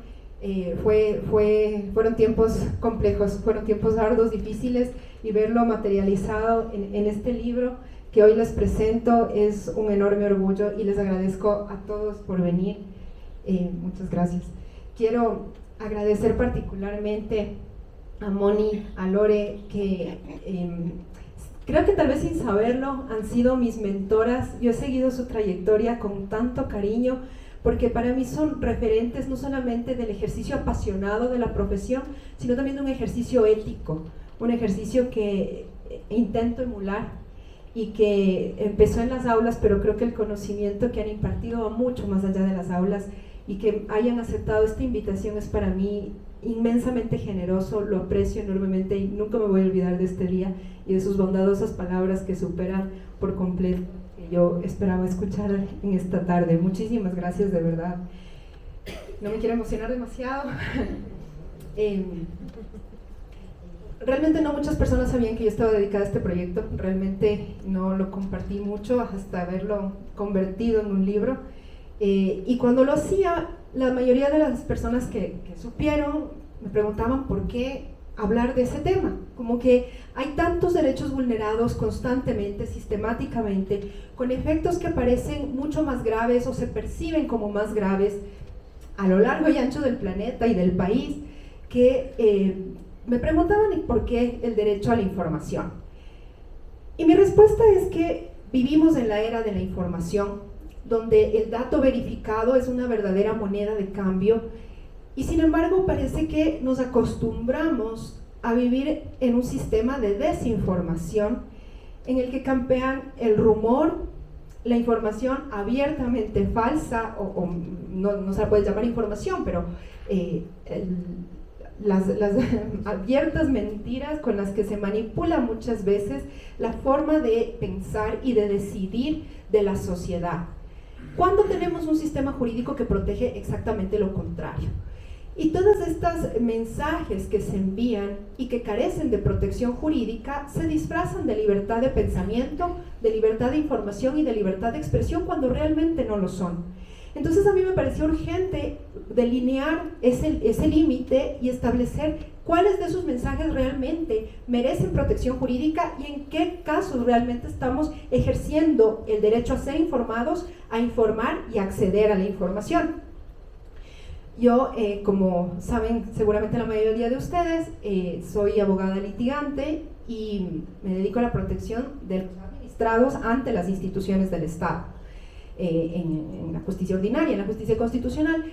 Speaker 4: Fueron tiempos complejos, fueron tiempos arduos, difíciles, y verlo materializado en este libro que hoy les presento es un enorme orgullo, y les agradezco a todos por venir. Muchas gracias. Quiero agradecer particularmente a Moni, a Lore, que creo que tal vez sin saberlo han sido mis mentoras. Yo he seguido su trayectoria con tanto cariño, porque para mí son referentes no solamente del ejercicio apasionado de la profesión, sino también de un ejercicio ético, un ejercicio que intento emular y que empezó en las aulas, pero creo que el conocimiento que han impartido va mucho más allá de las aulas, y que hayan aceptado esta invitación es para mí inmensamente generoso. Lo aprecio enormemente y nunca me voy a olvidar de este día y de sus bondadosas palabras que superan por completo que yo esperaba escuchar en esta tarde. Muchísimas gracias, de verdad. No me quiero emocionar demasiado. Realmente no muchas personas sabían que yo estaba dedicada a este proyecto. Realmente no lo compartí mucho hasta haberlo convertido en un libro. Y cuando lo hacía, la mayoría de las personas que supieron me preguntaban por qué hablar de ese tema. Como que hay tantos derechos vulnerados constantemente, sistemáticamente, con efectos que parecen mucho más graves o se perciben como más graves a lo largo y ancho del planeta y del país, que me preguntaban por qué el derecho a la información. Y mi respuesta es que vivimos en la era de la información, donde el dato verificado es una verdadera moneda de cambio, Y sin embargo parece que nos acostumbramos a vivir en un sistema de desinformación en el que campean el rumor, la información abiertamente falsa, o no se la puede llamar información, pero las abiertas mentiras con las que se manipula muchas veces la forma de pensar y de decidir de la sociedad. Cuando tenemos un sistema jurídico que protege exactamente lo contrario. Y todos estos mensajes que se envían y que carecen de protección jurídica se disfrazan de libertad de pensamiento, de libertad de información y de libertad de expresión cuando realmente no lo son. Entonces a mí me pareció urgente delinear ese límite y establecer cuáles de esos mensajes realmente merecen protección jurídica y en qué casos realmente estamos ejerciendo el derecho a ser informados, a informar y a acceder a la información. Yo, como saben seguramente la mayoría de ustedes, soy abogada litigante y me dedico a la protección de los administrados ante las instituciones del Estado, en la justicia ordinaria, en la justicia constitucional.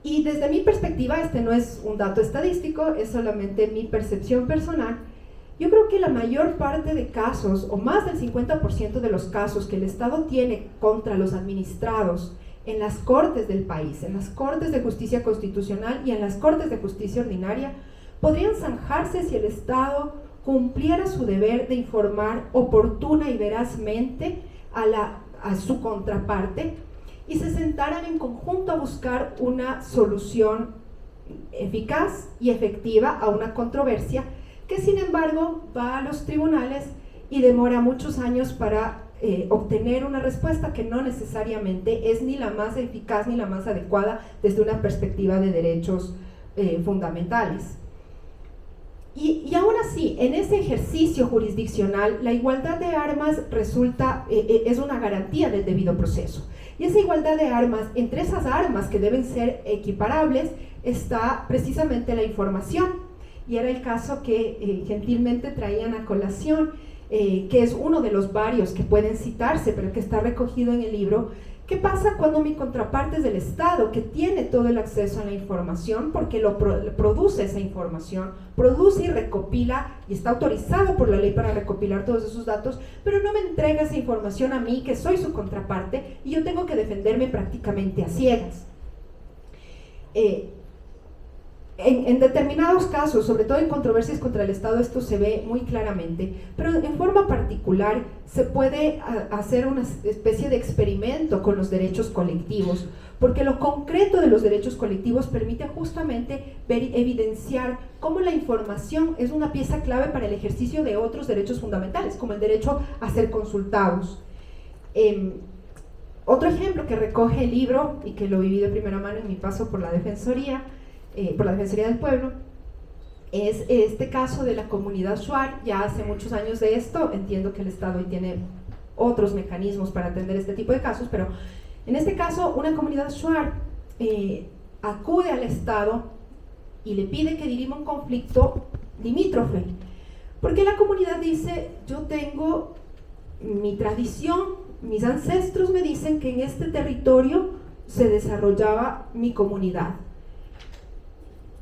Speaker 4: Y desde mi perspectiva, este no es un dato estadístico, es solamente mi percepción personal. Yo creo que la mayor parte de casos, o más del 50% de los casos que el Estado tiene contra los administrados en las cortes del país, en las cortes de justicia constitucional y en las cortes de justicia ordinaria, podrían zanjarse si el Estado cumpliera su deber de informar oportuna y verazmente a su contraparte y se sentaran en conjunto a buscar una solución eficaz y efectiva a una controversia que sin embargo va a los tribunales y demora muchos años para obtener una respuesta que no necesariamente es ni la más eficaz ni la más adecuada desde una perspectiva de derechos fundamentales. Y aún así, en ese ejercicio jurisdiccional, la igualdad de armas resulta, es una garantía del debido proceso. Y esa igualdad de armas, entre esas armas que deben ser equiparables, está precisamente la información. Y era el caso que gentilmente traían a colación, que es uno de los varios que pueden citarse, pero que está recogido en el libro. ¿Qué pasa cuando mi contraparte es del Estado, que tiene todo el acceso a la información porque produce esa información, produce y recopila y está autorizado por la ley para recopilar todos esos datos, pero no me entrega esa información a mí, que soy su contraparte, y yo tengo que defenderme prácticamente a ciegas? En determinados casos, sobre todo en controversias contra el Estado, esto se ve muy claramente, pero en forma particular se puede hacer una especie de experimento con los derechos colectivos, porque lo concreto de los derechos colectivos permite justamente evidenciar cómo la información es una pieza clave para el ejercicio de otros derechos fundamentales, como el derecho a ser consultados. Otro ejemplo que recoge el libro, y que lo viví de primera mano en mi paso por la Defensoría del Pueblo, es este caso de la comunidad Shuar. Ya hace muchos años de esto, entiendo que el Estado hoy tiene otros mecanismos para atender este tipo de casos, pero en este caso una comunidad Shuar acude al Estado y le pide que dirima un conflicto limítrofe, porque la comunidad dice: yo tengo mi tradición, mis ancestros me dicen que en este territorio se desarrollaba mi comunidad.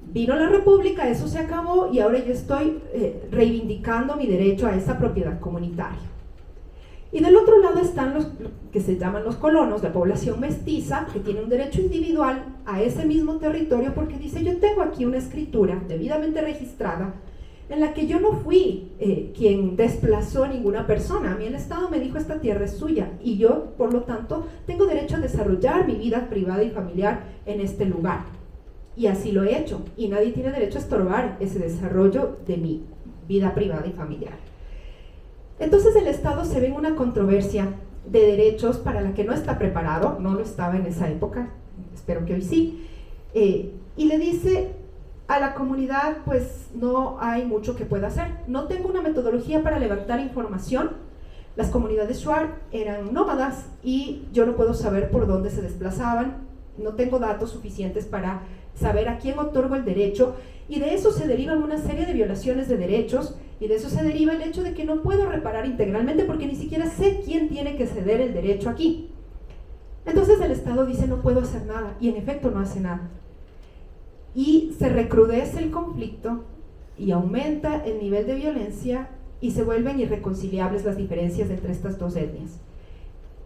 Speaker 4: Vino la República, eso se acabó y ahora yo estoy reivindicando mi derecho a esa propiedad comunitaria. Y del otro lado están los que se llaman los colonos, la población mestiza, que tiene un derecho individual a ese mismo territorio porque dice: yo tengo aquí una escritura debidamente registrada en la que yo no fui quien desplazó a ninguna persona. A mí el Estado me dijo: esta tierra es suya, y yo, por lo tanto, tengo derecho a desarrollar mi vida privada y familiar en este lugar. Y así lo he hecho, y nadie tiene derecho a estorbar ese desarrollo de mi vida privada y familiar. Entonces el Estado se ve en una controversia de derechos para la que no está preparado, no lo estaba en esa época, espero que hoy sí, y le dice a la comunidad: pues no hay mucho que pueda hacer, no tengo una metodología para levantar información. Las comunidades Shuar eran nómadas y yo no puedo saber por dónde se desplazaban, no tengo datos suficientes para saber a quién otorgo el derecho, y de eso se derivan una serie de violaciones de derechos, y de eso se deriva el hecho de que no puedo reparar integralmente porque ni siquiera sé quién tiene que ceder el derecho aquí. Entonces el Estado dice: no puedo hacer nada, y en efecto no hace nada. y se recrudece el conflicto y aumenta el nivel de violencia y se vuelven irreconciliables las diferencias entre estas dos etnias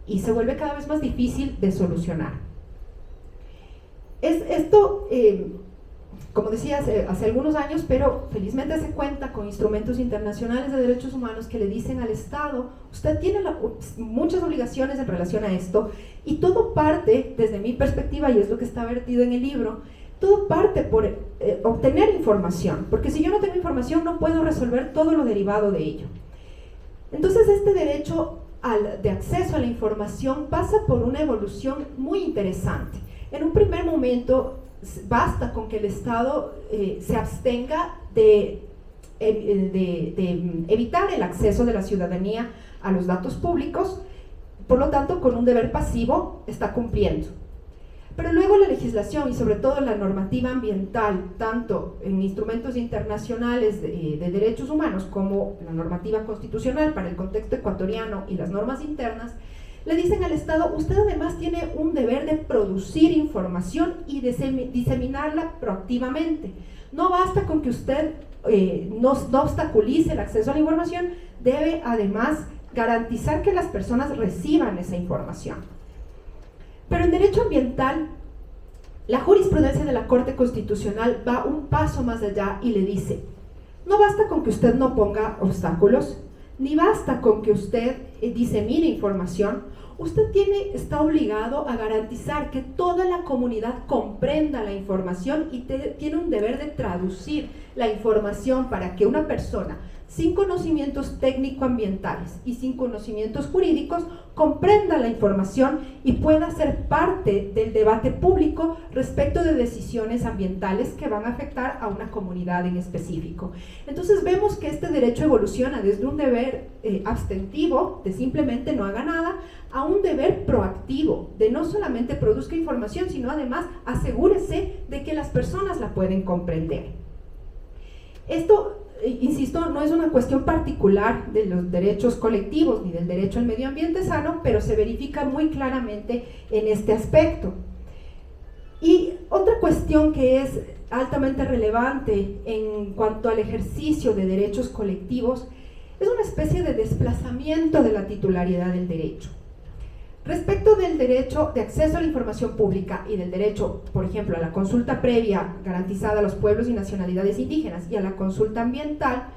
Speaker 4: y se vuelve cada vez más difícil de solucionar. Esto, como decía, hace algunos años, pero felizmente se cuenta con instrumentos internacionales de derechos humanos que le dicen al Estado: usted tiene muchas obligaciones en relación a esto, y todo parte, desde mi perspectiva, y es lo que está vertido en el libro, todo parte por obtener información, porque si yo no tengo información no puedo resolver todo lo derivado de ello. Entonces este derecho de acceso a la información pasa por una evolución muy interesante. En un primer momento basta con que el Estado se abstenga de evitar el acceso de la ciudadanía a los datos públicos, por lo tanto con un deber pasivo está cumpliendo. Pero luego la legislación y sobre todo la normativa ambiental, tanto en instrumentos internacionales de derechos humanos como la normativa constitucional para el contexto ecuatoriano y las normas internas, le dicen al Estado: usted además tiene un deber de producir información y diseminarla proactivamente. No basta con que usted no obstaculice el acceso a la información, debe además garantizar que las personas reciban esa información. Pero en derecho ambiental, la jurisprudencia de la Corte Constitucional va un paso más allá y le dice: no basta con que usted no ponga obstáculos, ni basta con que usted disemine información, usted está obligado a garantizar que toda la comunidad comprenda la información y tiene un deber de traducir la información para que una persona sin conocimientos técnico-ambientales y sin conocimientos jurídicos comprenda la información y pueda ser parte del debate público respecto de decisiones ambientales que van a afectar a una comunidad en específico. Entonces vemos que este derecho evoluciona desde un deber abstentivo, de simplemente no haga nada, a un deber proactivo, de no solamente produzca información, sino además asegúrese de que las personas la pueden comprender. Esto, insisto, no es una cuestión particular de los derechos colectivos ni del derecho al medio ambiente sano, pero se verifica muy claramente en este aspecto. Y otra cuestión que es altamente relevante en cuanto al ejercicio de derechos colectivos es una especie de desplazamiento de la titularidad del derecho. Respecto del derecho de acceso a la información pública y del derecho, por ejemplo, a la consulta previa garantizada a los pueblos y nacionalidades indígenas y a la consulta ambiental,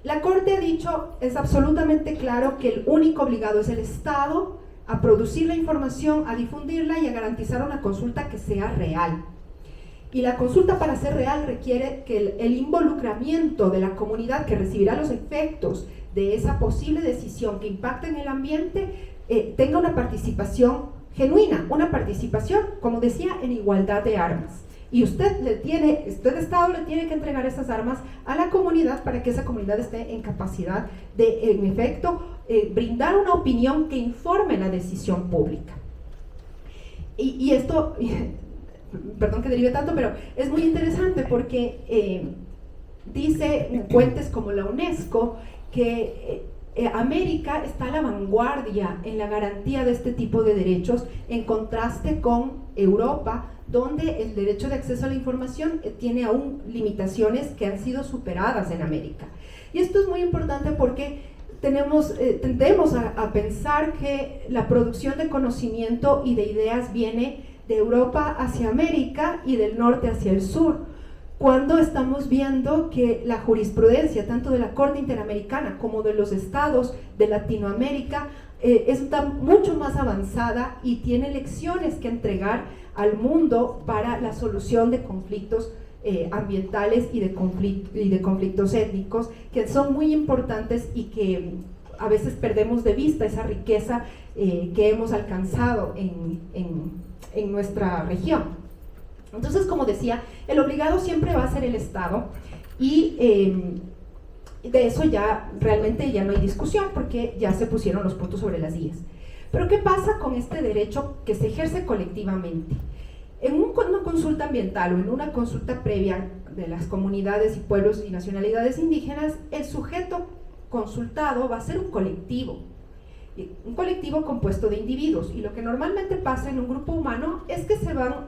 Speaker 4: la Corte ha dicho, es absolutamente claro, que el único obligado es el Estado a producir la información, a difundirla y a garantizar una consulta que sea real. Y la consulta, para ser real, requiere que el involucramiento de la comunidad que recibirá los efectos de esa posible decisión que impacta en el ambiente tenga una participación genuina, una participación, como decía, en igualdad de armas. Y usted Estado le tiene que entregar esas armas a la comunidad para que esa comunidad esté en capacidad de, en efecto, brindar una opinión que informe la decisión pública. Y esto, perdón que derive tanto, pero es muy interesante porque dice fuentes como la UNESCO que América está a la vanguardia en la garantía de este tipo de derechos, en contraste con Europa, donde el derecho de acceso a la información tiene aún limitaciones que han sido superadas en América. Y esto es muy importante porque tendemos a pensar que la producción de conocimiento y de ideas viene de Europa hacia América y del norte hacia el sur, cuando estamos viendo que la jurisprudencia tanto de la Corte Interamericana como de los estados de Latinoamérica está mucho más avanzada y tiene lecciones que entregar al mundo para la solución de conflictos ambientales y de conflictos étnicos, que son muy importantes y que a veces perdemos de vista esa riqueza que hemos alcanzado en nuestra región. Entonces, como decía, el obligado siempre va a ser el Estado y de eso ya realmente ya no hay discusión porque ya se pusieron los puntos sobre las IES. Pero ¿qué pasa con este derecho que se ejerce colectivamente? En una consulta ambiental o en una consulta previa de las comunidades y pueblos y nacionalidades indígenas, el sujeto consultado va a ser un colectivo compuesto de individuos, y lo que normalmente pasa en un grupo humano es que se van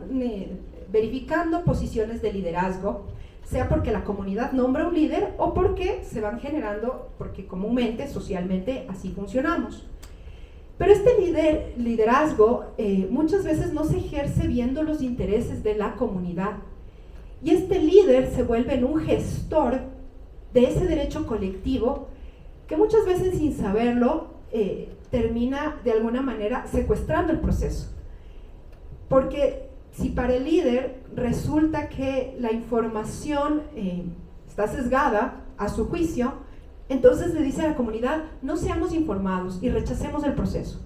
Speaker 4: verificando posiciones de liderazgo, sea porque la comunidad nombra un líder o porque se van generando, porque comúnmente, socialmente, así funcionamos. Pero este liderazgo muchas veces no se ejerce viendo los intereses de la comunidad. Y este líder se vuelve en un gestor de ese derecho colectivo que muchas veces sin saberlo termina de alguna manera secuestrando el proceso. Porque si para el líder resulta que la información está sesgada a su juicio, entonces le dice a la comunidad, no seamos informados y rechacemos el proceso.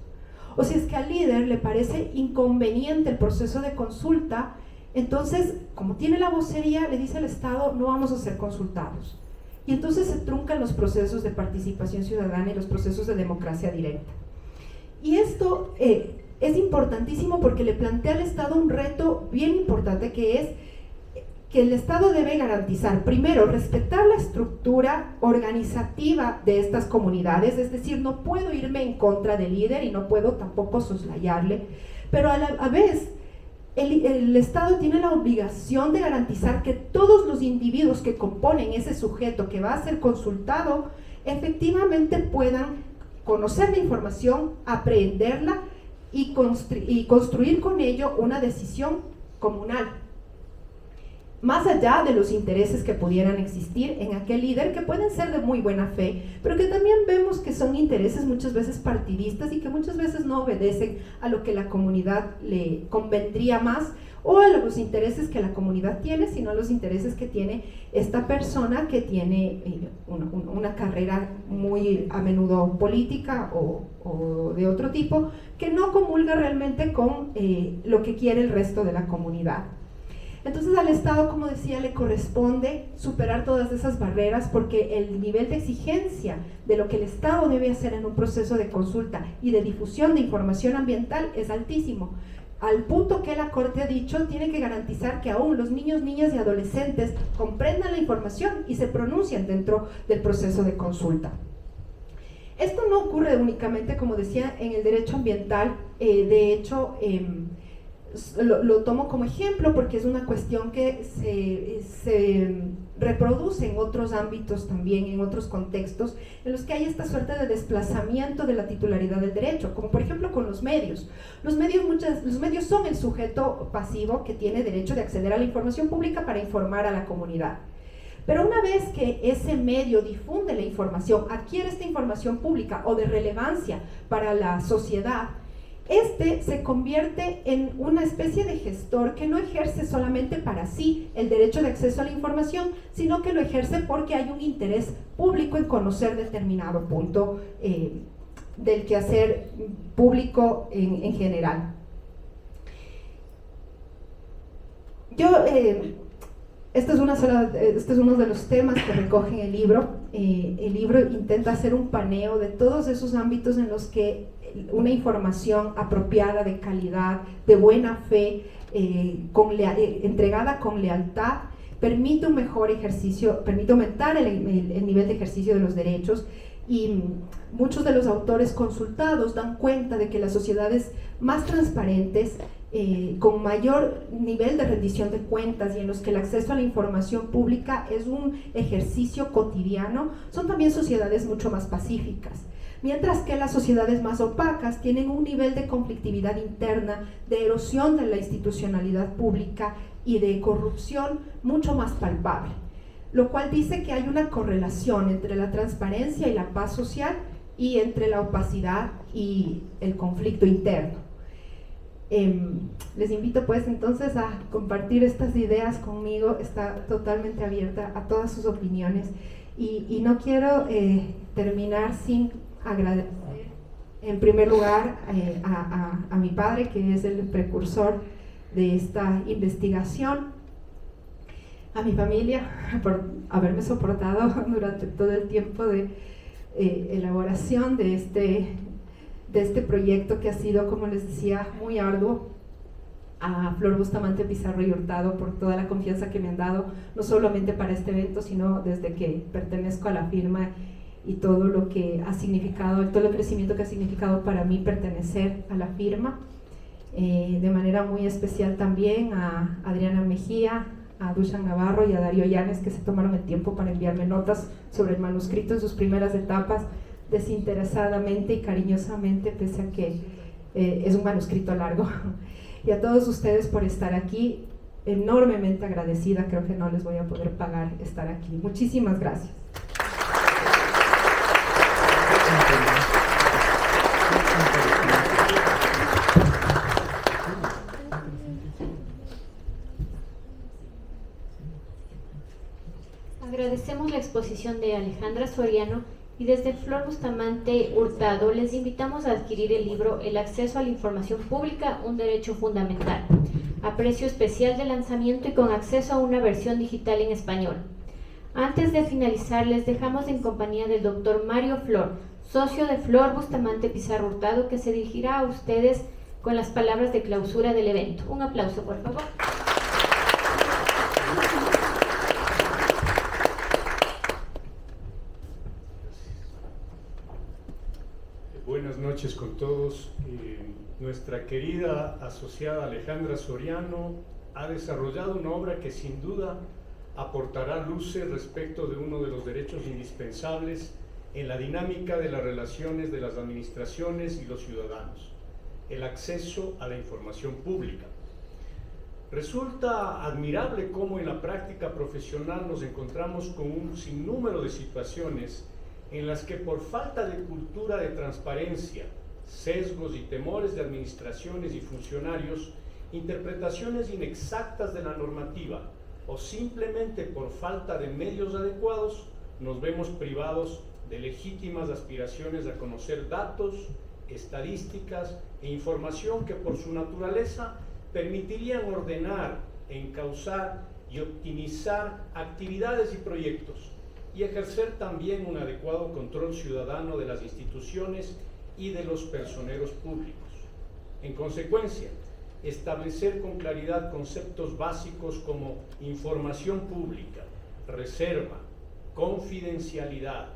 Speaker 4: O si es que al líder le parece inconveniente el proceso de consulta, entonces, como tiene la vocería, le dice al Estado, no vamos a ser consultados. Y entonces se truncan los procesos de participación ciudadana y los procesos de democracia directa. Y esto es importantísimo porque le plantea al Estado un reto bien importante, que es que el Estado debe garantizar, primero, respetar la estructura organizativa de estas comunidades, es decir, no puedo irme en contra del líder y no puedo tampoco soslayarle, pero a la vez el Estado tiene la obligación de garantizar que todos los individuos que componen ese sujeto que va a ser consultado efectivamente puedan conocer la información, aprehenderla y construir con ello una decisión comunal, más allá de los intereses que pudieran existir en aquel líder, que pueden ser de muy buena fe, pero que también vemos que son intereses muchas veces partidistas y que muchas veces no obedecen a lo que la comunidad le convendría más o a los intereses que la comunidad tiene, sino a los intereses que tiene esta persona que tiene una carrera muy a menudo política o de otro tipo, que no comulga realmente con lo que quiere el resto de la comunidad. Entonces al Estado, como decía, le corresponde superar todas esas barreras, porque el nivel de exigencia de lo que el Estado debe hacer en un proceso de consulta y de difusión de información ambiental es altísimo, al punto que la Corte ha dicho tiene que garantizar que aún los niños, niñas y adolescentes comprendan la información y se pronuncien dentro del proceso de consulta. Esto no ocurre únicamente, como decía, en el derecho ambiental. De hecho, lo tomo como ejemplo porque es una cuestión que se reproduce en otros ámbitos también, en otros contextos, en los que hay esta suerte de desplazamiento de la titularidad del derecho, como por ejemplo con los medios. Los medios son el sujeto pasivo que tiene derecho de acceder a la información pública para informar a la comunidad. Pero una vez que ese medio difunde la información, adquiere esta información pública o de relevancia para la sociedad, este se convierte en una especie de gestor que no ejerce solamente para sí el derecho de acceso a la información, sino que lo ejerce porque hay un interés público en conocer determinado punto del quehacer público en general. Este es uno de los temas que recoge el libro. El libro intenta hacer un paneo de todos esos ámbitos en los que una información apropiada, de calidad, de buena fe, entregada con lealtad, permite un mejor ejercicio, permite aumentar el nivel de ejercicio de los derechos. Y muchos de los autores consultados dan cuenta de que las sociedades más transparentes, con mayor nivel de rendición de cuentas y en los que el acceso a la información pública es un ejercicio cotidiano, son también sociedades mucho más pacíficas. Mientras que las sociedades más opacas tienen un nivel de conflictividad interna, de erosión de la institucionalidad pública y de corrupción mucho más palpable, lo cual dice que hay una correlación entre la transparencia y la paz social y entre la opacidad y el conflicto interno. Les invito pues entonces a compartir estas ideas conmigo. Está totalmente abierta a todas sus opiniones y no quiero terminar sin agradecer en primer lugar a mi padre, que es el precursor de esta investigación, a mi familia por haberme soportado durante todo el tiempo de elaboración de este proyecto, que ha sido, como les decía, muy arduo, a Flor Bustamante Pizarro y Hurtado por toda la confianza que me han dado, no solamente para este evento, sino desde que pertenezco a la firma, y todo lo que ha significado, todo el crecimiento que ha significado para mí pertenecer a la firma. de manera muy especial también a Adriana Mejía, a Dushan Navarro y a Darío Llanes, que se tomaron el tiempo para enviarme notas sobre el manuscrito en sus primeras etapas, desinteresadamente y cariñosamente, pese a que es un manuscrito largo. Y a todos ustedes por estar aquí, enormemente agradecida, creo que no les voy a poder pagar estar aquí. Muchísimas gracias.
Speaker 1: Agradecemos la exposición de Alejandra Soriano y desde Flor Bustamante Hurtado les invitamos a adquirir el libro El acceso a la información pública, un derecho fundamental, a precio especial de lanzamiento y con acceso a una versión digital en español. Antes de finalizar, les dejamos en compañía del doctor Mario Flor, socio de Flor Bustamante Pizarro Hurtado, que se dirigirá a ustedes con las palabras de clausura del evento. Un aplauso, por favor.
Speaker 5: Buenas noches con todos. Nuestra querida asociada Alejandra Soriano ha desarrollado una obra que sin duda aportará luces respecto de uno de los derechos indispensables en la dinámica de las relaciones de las administraciones y los ciudadanos, el acceso a la información pública. Resulta admirable cómo en la práctica profesional nos encontramos con un sinnúmero de situaciones en las que por falta de cultura de transparencia, sesgos y temores de administraciones y funcionarios, interpretaciones inexactas de la normativa o simplemente por falta de medios adecuados, nos vemos privados de legítimas aspiraciones a conocer datos, estadísticas e información que por su naturaleza permitirían ordenar, encauzar y optimizar actividades y proyectos, y ejercer también un adecuado control ciudadano de las instituciones y de los personeros públicos. En consecuencia, establecer con claridad conceptos básicos como información pública, reserva, confidencialidad,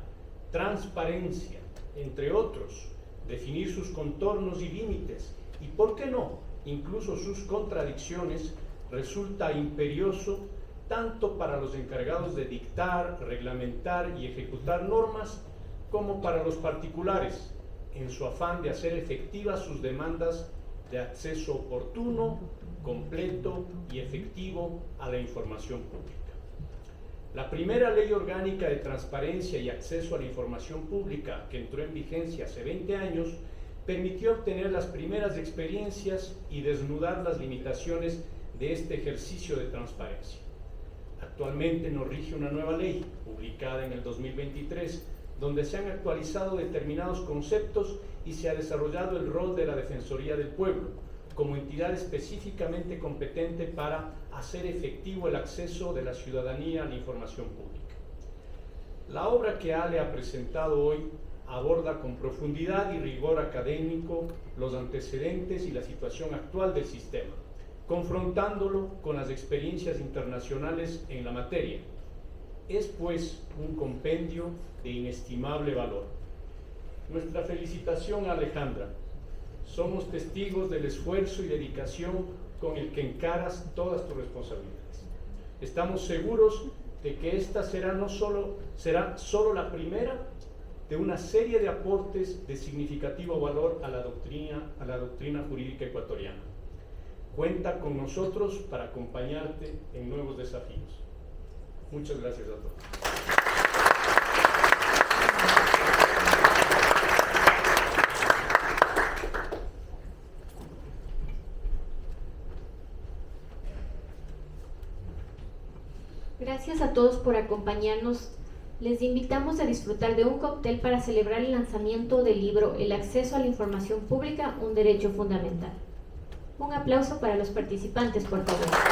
Speaker 5: transparencia, entre otros, definir sus contornos y límites y, ¿por qué no?, incluso sus contradicciones, resulta imperioso tanto para los encargados de dictar, reglamentar y ejecutar normas, como para los particulares, en su afán de hacer efectivas sus demandas de acceso oportuno, completo y efectivo a la información pública. La primera Ley Orgánica de Transparencia y Acceso a la Información Pública, que entró en vigencia hace 20 años, permitió obtener las primeras experiencias y desnudar las limitaciones de este ejercicio de transparencia. Actualmente nos rige una nueva ley, publicada en el 2023, donde se han actualizado determinados conceptos y se ha desarrollado el rol de la Defensoría del Pueblo, como entidad específicamente competente para hacer efectivo el acceso de la ciudadanía a la información pública. La obra que Ale ha presentado hoy aborda con profundidad y rigor académico los antecedentes y la situación actual del sistema, confrontándolo con las experiencias internacionales en la materia. Es pues un compendio de inestimable valor. Nuestra felicitación a Alejandra. Somos testigos del esfuerzo y dedicación con el que encaras todas tus responsabilidades. Estamos seguros de que esta será solo la primera de una serie de aportes de significativo valor a la doctrina jurídica ecuatoriana. Cuenta con nosotros para acompañarte en nuevos desafíos. Muchas gracias a todos.
Speaker 1: Gracias a todos por acompañarnos. Les invitamos a disfrutar de un cóctel para celebrar el lanzamiento del libro El acceso a la información pública, un derecho fundamental. Un aplauso para los participantes, por favor.